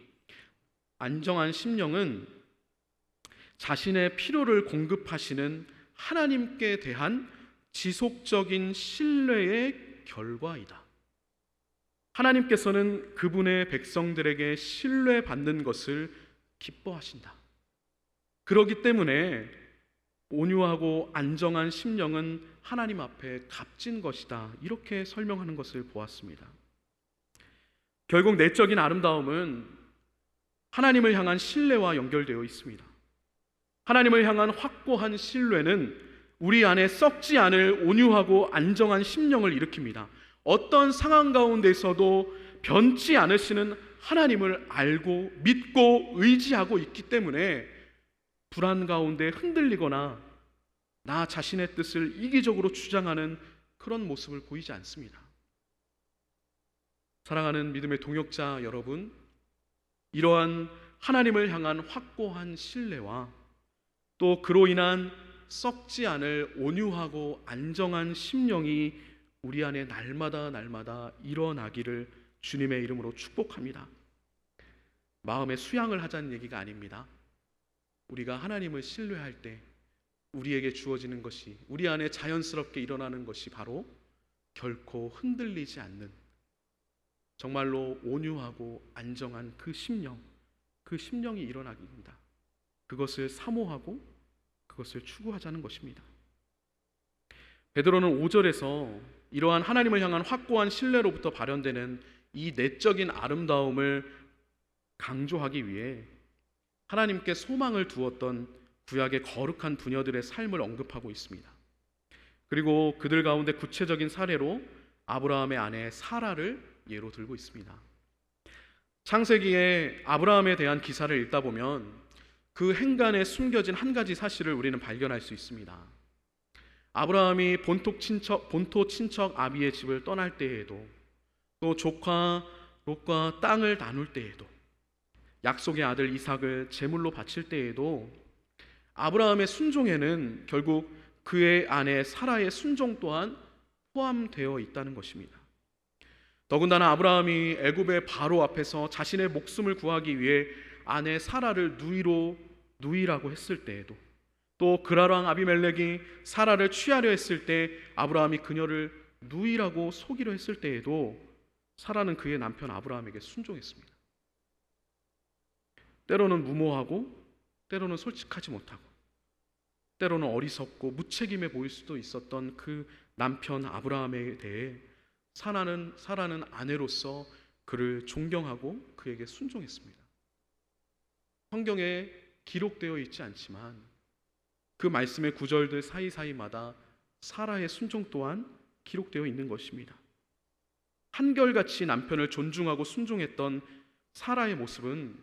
자신의 필요를 공급하시는 하나님께 대한 지속적인 신뢰의 결과이다. 하나님께서는 그분의 백성들에게 신뢰받는 것을 기뻐하신다. 그렇기 때문에 온유하고 안정한 심령은 하나님 앞에 값진 것이다, 이렇게 설명하는 것을 보았습니다. 결국 내적인 아름다움은 하나님을 향한 신뢰와 연결되어 있습니다. 하나님을 향한 확고한 신뢰는 우리 안에 썩지 않을 온유하고 안정한 심령을 일으킵니다. 어떤 상황 가운데서도 변치 않으시는 하나님을 알고 믿고 의지하고 있기 때문에 불안 가운데 흔들리거나 나 자신의 뜻을 이기적으로 주장하는 그런 모습을 보이지 않습니다. 사랑하는 믿음의 동역자 여러분, 이러한 하나님을 향한 확고한 신뢰와 또 그로 인한 썩지 않을 온유하고 안정한 심령이 우리 안에 날마다 일어나기를 주님의 이름으로 축복합니다. 마음의 수양을 하자는 얘기가 아닙니다. 우리가 하나님을 신뢰할 때 우리에게 주어지는 것이, 우리 안에 자연스럽게 일어나는 것이 바로 결코 흔들리지 않는 정말로 온유하고 안정한 그 심령이 일어나기입니다. 그것을 사모하고 그것을 추구하자는 것입니다. 베드로는 5절에서 이러한 하나님을 향한 확고한 신뢰로부터 발현되는 이 내적인 아름다움을 강조하기 위해 하나님께 소망을 두었던 구약의 거룩한 부녀들의 삶을 언급하고 있습니다. 그리고 그들 가운데 구체적인 사례로 아브라함의 아내 사라를 예로 들고 있습니다. 창세기에 아브라함에 대한 기사를 읽다 보면 그 행간에 숨겨진 한 가지 사실을 우리는 발견할 수 있습니다. 아브라함이 본토 친척 아비의 집을 떠날 때에도, 또 조카 롯과 땅을 나눌 때에도, 약속의 아들 이삭을 제물로 바칠 때에도 아브라함의 순종에는 결국 그의 아내 사라의 순종 또한 포함되어 있다는 것입니다. 더군다나 아브라함이 애굽의 바로 앞에서 자신의 목숨을 구하기 위해 아내 사라를 누이라고 했을 때에도, 또 그랄 왕 아비멜렉이 사라를 취하려 했을 때 아브라함이 그녀를 누이라고 속이려 했을 때에도 사라는 그의 남편 아브라함에게 순종했습니다. 때로는 무모하고, 때로는 솔직하지 못하고, 때로는 어리석고 무책임해 보일 수도 있었던 그 남편 아브라함에 대해 사라는 아내로서 그를 존경하고 그에게 순종했습니다. 성경에 기록되어 있지 않지만 그 말씀의 구절들 사이사이마다 사라의 순종 또한 기록되어 있는 것입니다. 한결같이 남편을 존중하고 순종했던 사라의 모습은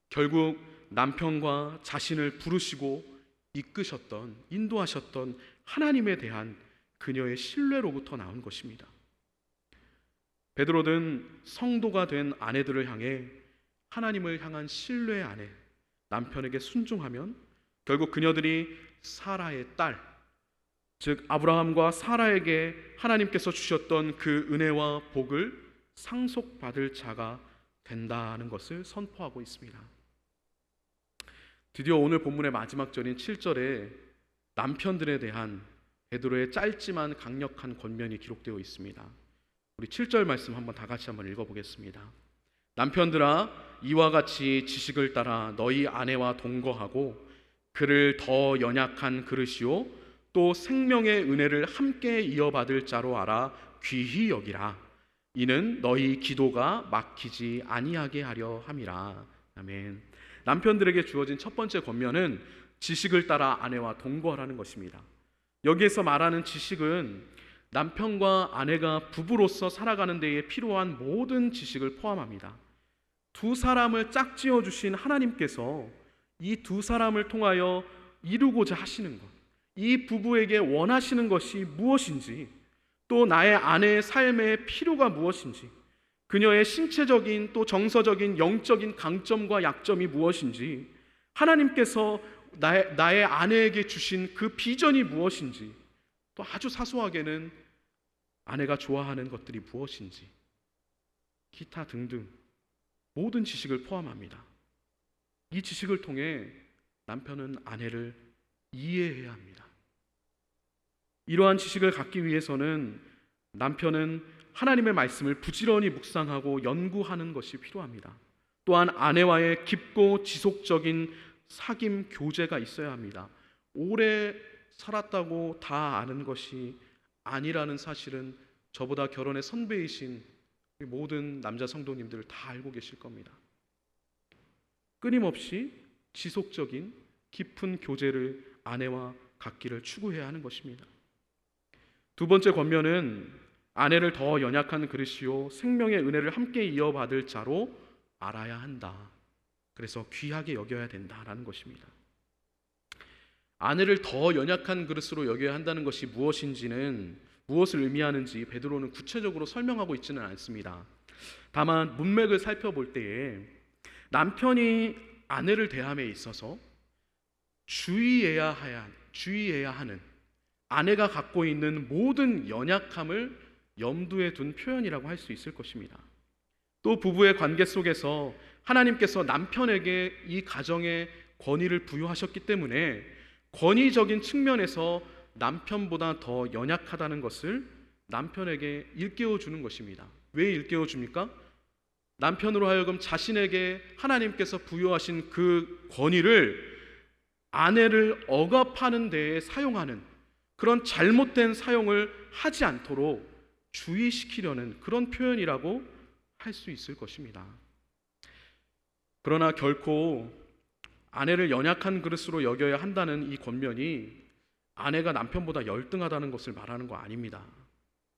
결국 남편과 자신을 부르시고 이끄셨던, 인도하셨던 하나님에 대한 그녀의 신뢰로부터 나온 것입니다. 베드로는 성도가 된 아내들을 향해 하나님을 향한 신뢰의 아내, 남편에게 순종하면 결국 그녀들이 사라의 딸, 즉 아브라함과 사라에게 하나님께서 주셨던 그 은혜와 복을 상속받을 자가 된다는 것을 선포하고 있습니다. 드디어 오늘 본문의 마지막 절인 7절에 남편들에 대한 베드로의 짧지만 강력한 권면이 기록되어 있습니다. 우리 7절 말씀 다 같이 한번 읽어보겠습니다. 남편들아, 이와 같이 지식을 따라 너희 아내와 동거하고 그를 더 연약한 그릇이요 또 생명의 은혜를 함께 이어받을 자로 알아 귀히 여기라. 이는 너희 기도가 막히지 아니하게 하려 함이라. 아멘. 남편들에게 주어진 첫 번째 권면은 지식을 따라 아내와 동거하라는 것입니다. 여기에서 말하는 지식은 남편과 아내가 부부로서 살아가는 데에 필요한 모든 지식을 포함합니다. 두 사람을 짝지어 주신 하나님께서 이 두 사람을 통하여 이루고자 하시는 것, 이 부부에게 원하시는 것이 무엇인지, 또 나의 아내의 삶의 필요가 무엇인지, 그녀의 신체적인 또 정서적인 영적인 강점과 약점이 무엇인지, 하나님께서 나의 아내에게 주신 그 비전이 무엇인지, 또 아주 사소하게는 아내가 좋아하는 것들이 무엇인지, 기타 등등 모든 지식을 포함합니다. 이 지식을 통해 남편은 아내를 이해해야 합니다. 이러한 지식을 갖기 위해서는 남편은 하나님의 말씀을 부지런히 묵상하고 연구하는 것이 필요합니다. 또한 아내와의 깊고 지속적인 사귐 교제가 있어야 합니다. 오래 살았다고 다 아는 것이 아니라는 사실은 저보다 결혼의 선배이신 모든 남자 성도님들 다 알고 계실 겁니다. 끊임없이 지속적인 깊은 교제를 아내와 갖기를 추구해야 하는 것입니다. 두 번째 권면은 아내를 더 연약한 그릇이요 생명의 은혜를 함께 이어받을 자로 알아야 한다. 그래서 귀하게 여겨야 된다라는 것입니다. 아내를 더 연약한 그릇으로 여겨야 한다는 것이 무엇을 의미하는지 베드로는 구체적으로 설명하고 있지는 않습니다. 다만 문맥을 살펴볼 때에 남편이 아내를 대함에 있어서 주의해야 하는 아내가 갖고 있는 모든 연약함을 염두에 둔 표현이라고 할 수 있을 것입니다. 또 부부의 관계 속에서 하나님께서 남편에게 이 가정의 권위를 부여하셨기 때문에 권위적인 측면에서 남편보다 더 연약하다는 것을 남편에게 일깨워 주는 것입니다. 왜 일깨워 줍니까? 남편으로 하여금 자신에게 하나님께서 부여하신 그 권위를 아내를 억압하는 데에 사용하는 그런 잘못된 사용을 하지 않도록 주의시키려는 그런 표현이라고 할 수 있을 것입니다. 그러나 결코 아내를 연약한 그릇으로 여겨야 한다는 이 권면이 아내가 남편보다 열등하다는 것을 말하는 거 아닙니다.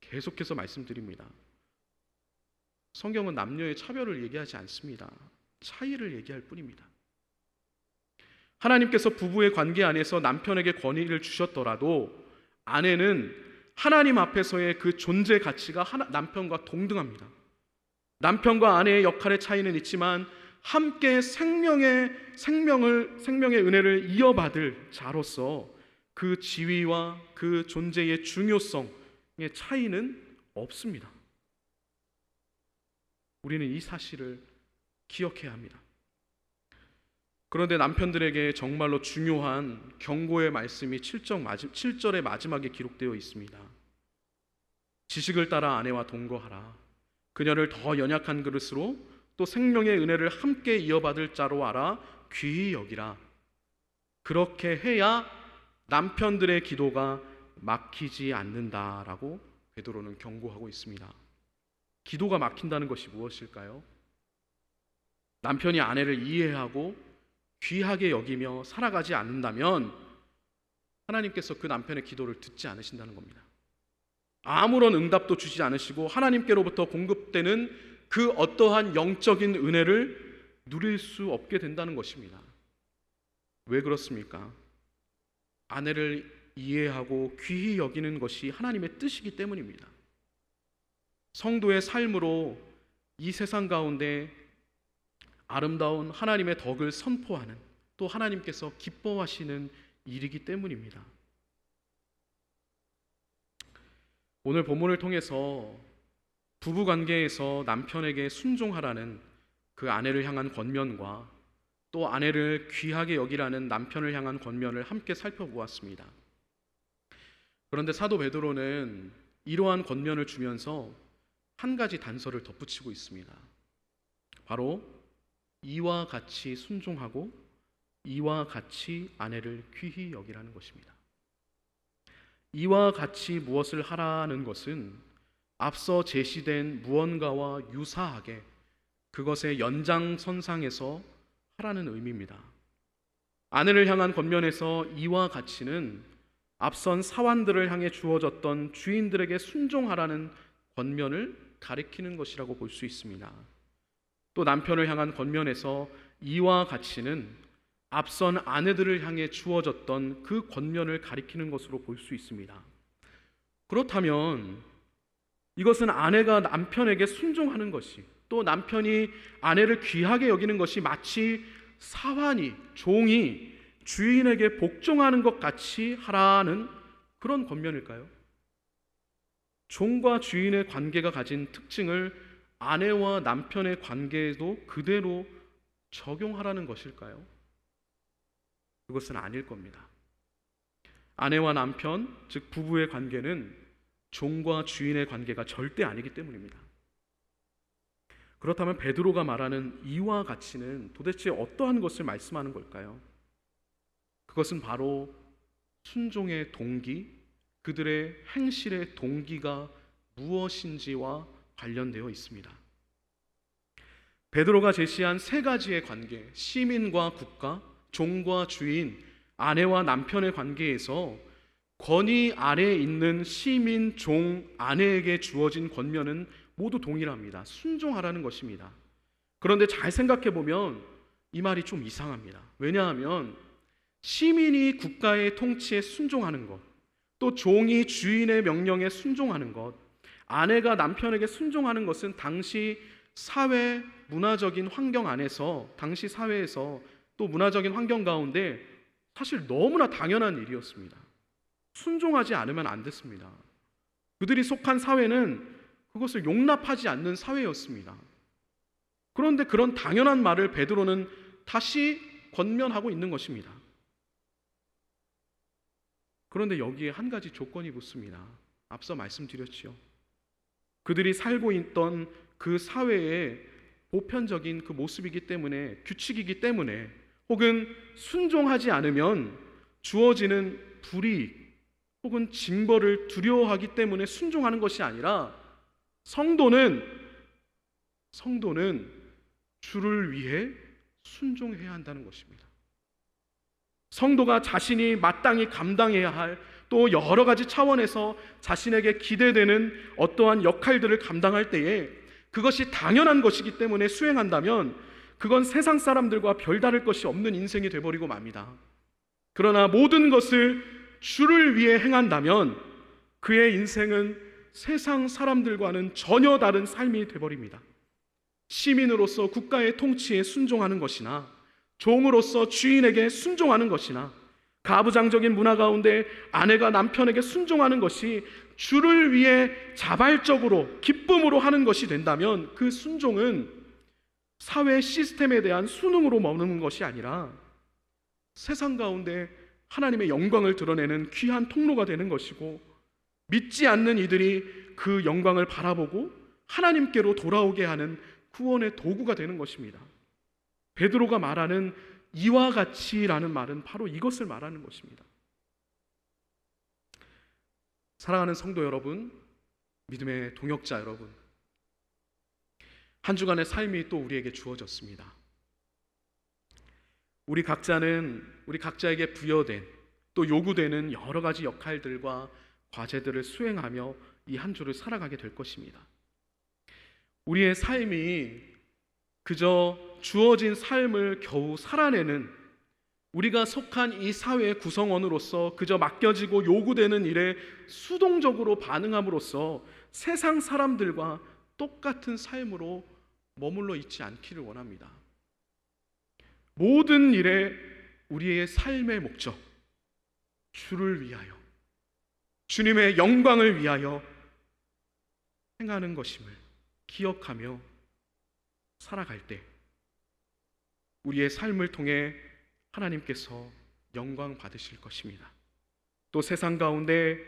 계속해서 말씀드립니다. 성경은 남녀의 차별을 얘기하지 않습니다. 차이를 얘기할 뿐입니다. 하나님께서 부부의 관계 안에서 남편에게 권위를 주셨더라도 아내는 하나님 앞에서의 그 존재 가치가 남편과 동등합니다. 남편과 아내의 역할의 차이는 있지만 함께 생명의 은혜를 이어받을 자로서 그 지위와 그 존재의 중요성을 차이는 없습니다. 우리는 이 사실을 기억해야 합니다. 그런데 남편들에게 정말로 중요한 경고의 말씀이 7절의 마지막에 기록되어 있습니다. 지식을 따라 아내와 동거하라. 그녀를 더 연약한 그릇으로 또 생명의 은혜를 함께 이어받을 자로 알아 귀히 여기라. 그렇게 해야 남편들의 기도가 막히지 않는다라고 베드로는 경고하고 있습니다. 기도가 막힌다는 것이 무엇일까요? 남편이 아내를 이해하고 귀하게 여기며 살아가지 않는다면 하나님께서 그 남편의 기도를 듣지 않으신다는 겁니다. 아무런 응답도 주지 않으시고 하나님께로부터 공급되는 그 어떠한 영적인 은혜를 누릴 수 없게 된다는 것입니다. 왜 그렇습니까? 아내를 이해하고 귀히 여기는 것이 하나님의 뜻이기 때문입니다. 성도의 삶으로 이 세상 가운데 아름다운 하나님의 덕을 선포하는, 또 하나님께서 기뻐하시는 일이기 때문입니다. 오늘 본문을 통해서 부부 관계에서 남편에게 순종하라는 그 아내를 향한 권면과 또 아내를 귀하게 여기라는 남편을 향한 권면을 함께 살펴보았습니다. 그런데 사도 베드로는 이러한 권면을 주면서 한 가지 단서를 덧붙이고 있습니다. 바로 이와 같이 순종하고 이와 같이 아내를 귀히 여기라는 것입니다. 이와 같이 무엇을 하라는 것은 앞서 제시된 무언가와 유사하게 그것의 연장선상에서 하라는 의미입니다. 아내를 향한 권면에서 이와 같이는 앞선 사환들을 향해 주어졌던 주인들에게 순종하라는 권면을 가리키는 것이라고 볼 수 있습니다. 또 남편을 향한 권면에서 이와 같이는 앞선 아내들을 향해 주어졌던 그 권면을 가리키는 것으로 볼 수 있습니다. 그렇다면 이것은 아내가 남편에게 순종하는 것이, 또 남편이 아내를 귀하게 여기는 것이 마치 사환이, 종이 주인에게 복종하는 것 같이 하라는 그런 권면일까요? 종과 주인의 관계가 가진 특징을 아내와 남편의 관계에도 그대로 적용하라는 것일까요? 그것은 아닐 겁니다. 아내와 남편, 즉 부부의 관계는 종과 주인의 관계가 절대 아니기 때문입니다. 그렇다면 베드로가 말하는 이와 같이는 도대체 어떠한 것을 말씀하는 걸까요? 그것은 바로 순종의 동기, 그들의 행실의 동기가 무엇인지와 관련되어 있습니다. 베드로가 제시한 세 가지의 관계, 시민과 국가, 종과 주인, 아내와 남편의 관계에서 권위 아래에 있는 시민, 종, 아내에게 주어진 권면은 모두 동일합니다. 순종하라는 것입니다. 그런데 잘 생각해 보면 이 말이 좀 이상합니다. 왜냐하면 시민이 국가의 통치에 순종하는 것, 또 종이 주인의 명령에 순종하는 것, 아내가 남편에게 순종하는 것은 당시 사회 문화적인 환경 안에서, 당시 사회에서 또 문화적인 환경 가운데 사실 너무나 당연한 일이었습니다. 순종하지 않으면 안 됐습니다. 그들이 속한 사회는 그것을 용납하지 않는 사회였습니다. 그런데 그런 당연한 말을 베드로는 다시 권면하고 있는 것입니다. 그런데 여기에 한 가지 조건이 붙습니다. 앞서 말씀드렸지요. 그들이 살고 있던 그 사회의 보편적인 그 모습이기 때문에, 규칙이기 때문에, 혹은 순종하지 않으면 주어지는 불이익 혹은 징벌을 두려워하기 때문에 순종하는 것이 아니라 성도는 주를 위해 순종해야 한다는 것입니다. 성도가 자신이 마땅히 감당해야 할, 또 여러 가지 차원에서 자신에게 기대되는 어떠한 역할들을 감당할 때에 그것이 당연한 것이기 때문에 수행한다면 그건 세상 사람들과 별다를 것이 없는 인생이 되어버리고 맙니다. 그러나 모든 것을 주를 위해 행한다면 그의 인생은 세상 사람들과는 전혀 다른 삶이 되어버립니다. 시민으로서 국가의 통치에 순종하는 것이나 종으로서 주인에게 순종하는 것이나 가부장적인 문화 가운데 아내가 남편에게 순종하는 것이 주를 위해 자발적으로 기쁨으로 하는 것이 된다면 그 순종은 사회 시스템에 대한 순응으로 머무는 것이 아니라 세상 가운데 하나님의 영광을 드러내는 귀한 통로가 되는 것이고, 믿지 않는 이들이 그 영광을 바라보고 하나님께로 돌아오게 하는 구원의 도구가 되는 것입니다. 베드로가 말하는 이와 같이라는 말은 바로 이것을 말하는 것입니다. 사랑하는 성도 여러분, 믿음의 동역자 여러분, 한 주간의 삶이 또 우리에게 주어졌습니다. 우리 각자는 우리 각자에게 부여된 또 요구되는 여러 가지 역할들과 과제들을 수행하며 이 한 주를 살아가게 될 것입니다. 우리의 삶이 그저 주어진 삶을 겨우 살아내는, 우리가 속한 이 사회의 구성원으로서 그저 맡겨지고 요구되는 일에 수동적으로 반응함으로써 세상 사람들과 똑같은 삶으로 머물러 있지 않기를 원합니다. 모든 일에 우리의 삶의 목적, 주를 위하여, 주님의 영광을 위하여 행하는 것임을 기억하며 살아갈 때 우리의 삶을 통해 하나님께서 영광 받으실 것입니다. 또 세상 가운데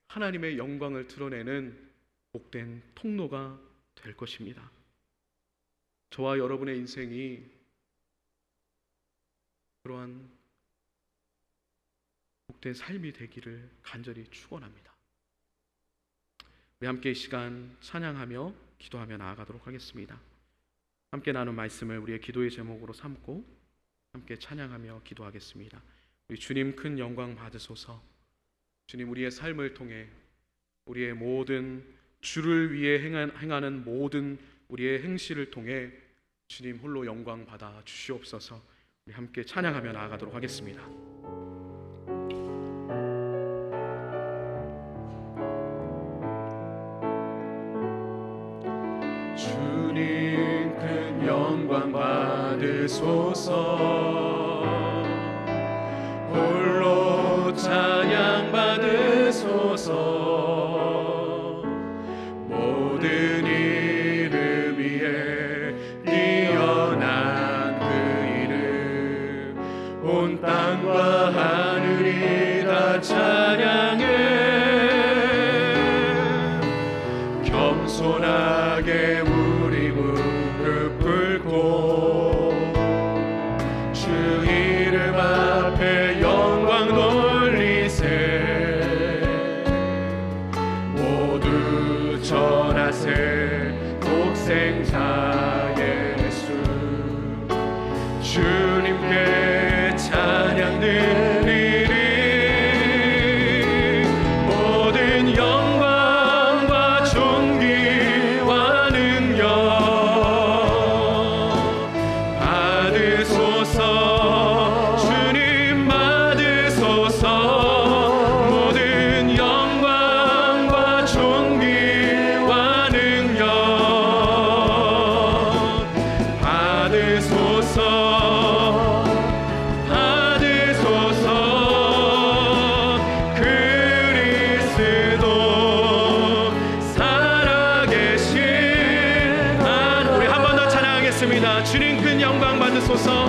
하나님의 영광을 드러내는 복된 통로가 될 것입니다. 저와 여러분의 인생이 그러한 복된 삶이 되기를 간절히 축원합니다. 우리 함께 이 시간 찬양하며 기도하며 나아가도록 하겠습니다. 함께 나눈 말씀을 우리의 기도의 제목으로 삼고 함께 찬양하며 기도하겠습니다. 우리 주님 큰 영광 받으소서. 주님, 우리의 삶을 통해 우리의 모든 주를 위해 행하는 모든 우리의 행실을 통해 주님 홀로 영광 받아 주시옵소서. 우리 함께 찬양하며 나아가도록 하겠습니다. 주님 큰 영광 받으소서. 홀로 찬양 받으소서. 모든 이름 위에 뛰어난 그 이름, 온 땅과 하늘이 다 찬양해. 겸손하게 우리 무릎 꿇고 주 이름 앞에 영광 돌리세. 모두 전하세 독생자 예수. 주님께 찬양 드리리. 모든 영광과 존귀와 능력 받으소서. 주님 받으소서. 모든 영광과 존귀와 능력 받으소서. 받으소서. 그리스도 살아계신 하나님. 우리 한 번 더 찬양하겠습니다. 주님 큰 영광 받으소서.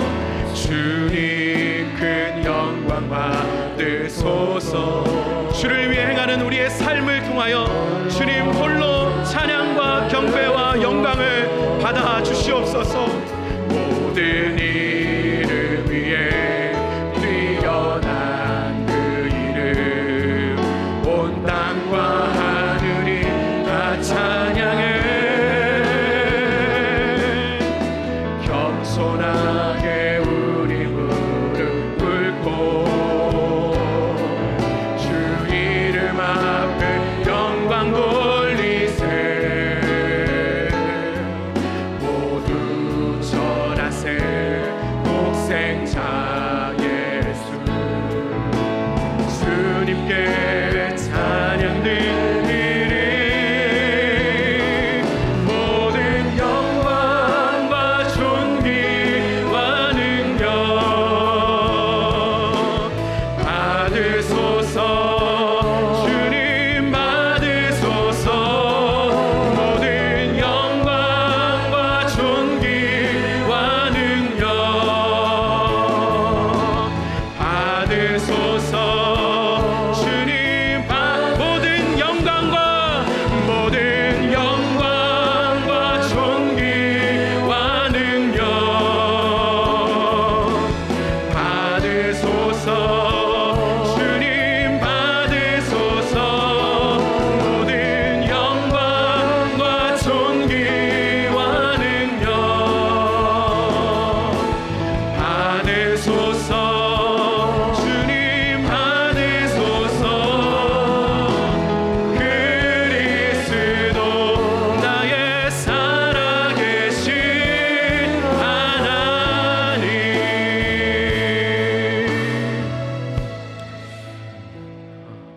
주님 큰 영광 받으소서. 주를 위해 행하는 우리의 삶을 통하여 주님 홀로 찬양과 경배와 영광을 받아 주시옵소서. 모든 이름 위에 뛰어난 그 이름, 온 땅과 하늘이 다 찬양해. 겸손하게 우리 무릎 꿇고 주 이름 앞에 받으소서. 주님 모든 영광과 존귀와 능력 받으소서. 주님 받으소서. 모든 영광과 존귀와 능력 받으소서. 주님 받으소서. 그리스도 나의 살아계신 하나님.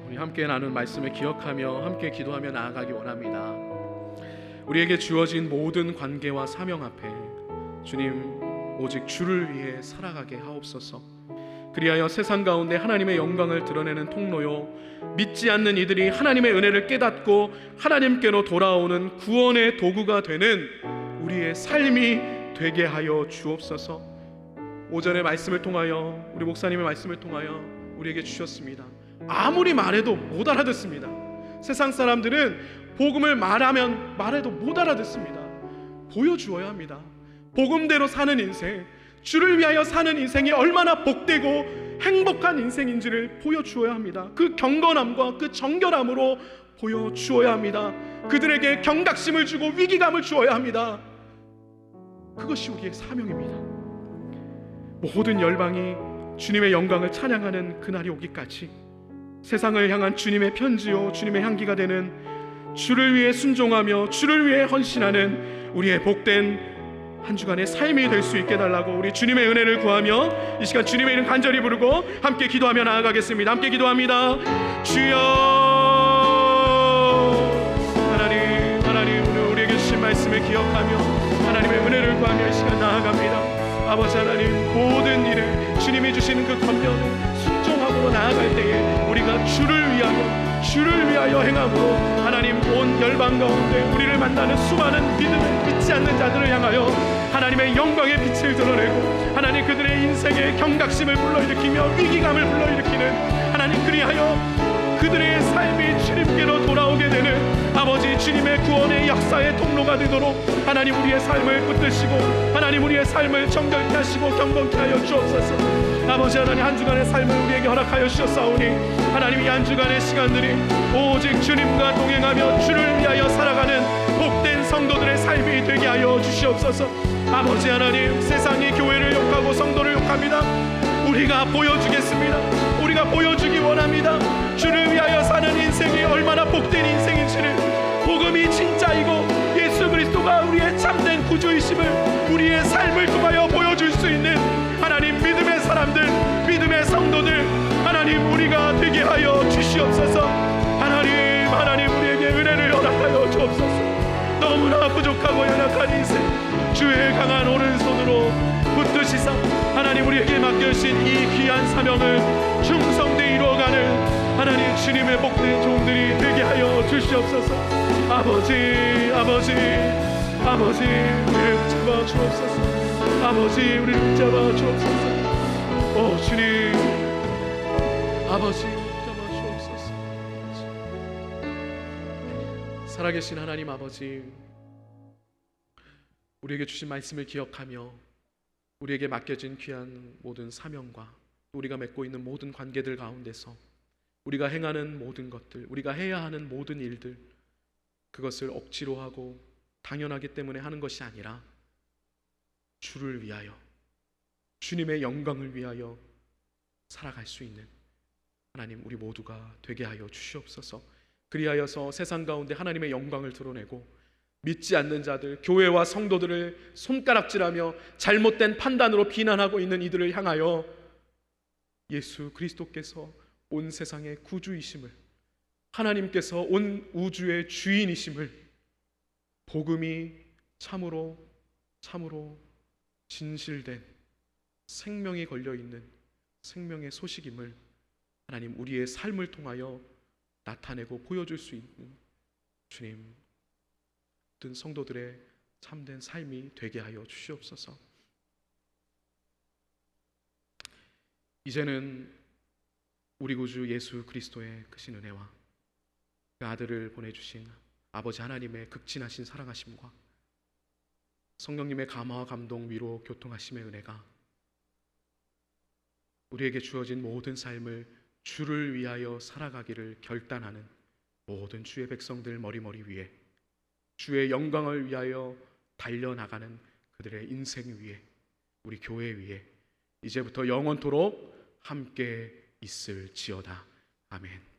우리 함께 나눈 말씀을 기억하며 함께 기도하며 나아가기 원합니다. 우리에게 주어진 모든 관계와 사명 앞에 주님 오직 주를 위해 살아가게 하옵소서. 그리하여 세상 가운데 하나님의 영광을 드러내는 통로요, 믿지 않는 이들이 하나님의 은혜를 깨닫고 하나님께로 돌아오는 구원의 도구가 되는 우리의 삶이 되게 하여 주옵소서. 오전의 말씀을 통하여, 우리 목사님의 말씀을 통하여 우리에게 주셨습니다. 아무리 말해도 못 알아듣습니다. 세상 사람들은 복음을 말해도 못 알아듣습니다. 보여주어야 합니다. 복음대로 사는 인생, 주를 위하여 사는 인생이 얼마나 복되고 행복한 인생인지를 보여주어야 합니다. 그 경건함과 그 정결함으로 보여주어야 합니다. 그들에게 경각심을 주고 위기감을 주어야 합니다. 그것이 우리의 사명입니다. 모든 열방이 주님의 영광을 찬양하는 그날이 오기까지 세상을 향한 주님의 편지요, 주님의 향기가 되는, 주를 위해 순종하며 주를 위해 헌신하는 우리의 복된 한 주간의 삶이 될 수 있게 달라고 우리 주님의 은혜를 구하며 이 시간 주님의 이름 간절히 부르고 함께 기도하며 나아가겠습니다. 함께 기도합니다. 주여, 하나님 오늘 우리에게 주신 말씀을 기억하며 하나님의 은혜를 구하며 이 시간 나아갑니다. 아버지 하나님, 모든 일에 주님이 주시는 그 권면을 순종함으로 나아갈 때에 우리가 주를 위하여 행함으로 하나님 온 열방 가운데 우리를 만나는 수많은 믿음을 믿지 않는 자들을 향하여 하나님의 영광의 빛을 드러내고 하나님 그들의 인생의 경각심을 불러일으키며 위기감을 불러일으키는 하나님, 그리하여 그들의 삶이 주님께로 돌아오게 되는 아버지 주님의 구원의 역사의 통로가 되도록 하나님 우리의 삶을 붙드시고 하나님 우리의 삶을 정결케 하시고 경건케 하여 주옵소서. 아버지 하나님, 한 주간의 삶을 우리에게 허락하여 주셨사오니 하나님 이 한 주간의 시간들이 오직 주님과 동행하며 주를 위하여 살아가는 복된 성도들의 삶이 되게 하여 주시옵소서. 아버지 하나님, 세상이 교회를 욕하고 성도를 욕합니다. 우리가 보여주겠습니다. 우리가 보여주기 원합니다. 주를 위하여 사는 인생이 얼마나 복된 인생인지를, 복음이 진짜이고 예수 그리스도가 우리의 참된 구주이심을 우리의 삶을 통하여 보여줄 수 있는 하나님 믿음의 사람들, 믿음의 성도들 하나님 우리가 되게 하여 주시옵소서. 하나님 우리에게 은혜를 허락하여 주옵소서. 너무나 부족하고 연약한 인생 주의 강한 오른손으로 붙드시사 하나님 우리에게 맡겨주신 이 귀한 사명을 충성되이 이루어가는 하나님 주님의 복된 종들이 되게 하여 주시옵소서. 아버지 우리를 붙잡아 주옵소서. 아버지 우리를 붙잡아 주옵소서. 오 주님, 아버지 붙잡아 주옵소서. 살아계신 하나님 아버지, 우리에게 주신 말씀을 기억하며 우리에게 맡겨진 귀한 모든 사명과 우리가 맺고 있는 모든 관계들 가운데서 우리가 행하는 모든 것들, 우리가 해야 하는 모든 일들, 그것을 억지로 하고 당연하기 때문에 하는 것이 아니라 주를 위하여, 주님의 영광을 위하여 살아갈 수 있는 하나님 우리 모두가 되게 하여 주시옵소서. 그리하여서 세상 가운데 하나님의 영광을 드러내고 믿지 않는 자들, 교회와 성도들을 손가락질하며 잘못된 판단으로 비난하고 있는 이들을 향하여 예수 그리스도께서 온 세상의 구주이심을, 하나님께서 온 우주의 주인이심을, 복음이 참으로 진실된 생명이 걸려있는 생명의 소식임을 하나님 우리의 삶을 통하여 나타내고 보여줄 수 있는 주님, 모든 성도들의 참된 삶이 되게 하여 주시옵소서. 이제는 우리 구주 예수 그리스도의 크신 은혜와 그 아들을 보내주신 아버지 하나님의 극진하신 사랑하심과 성령님의 감화와 감동, 위로, 교통하심의 은혜가 우리에게 주어진 모든 삶을 주를 위하여 살아가기를 결단하는 모든 주의 백성들 머리머리 위에, 주의 영광을 위하여 달려나가는 그들의 인생 위에, 우리 교회 위에 이제부터 영원토록 함께 있을지어다. 아멘.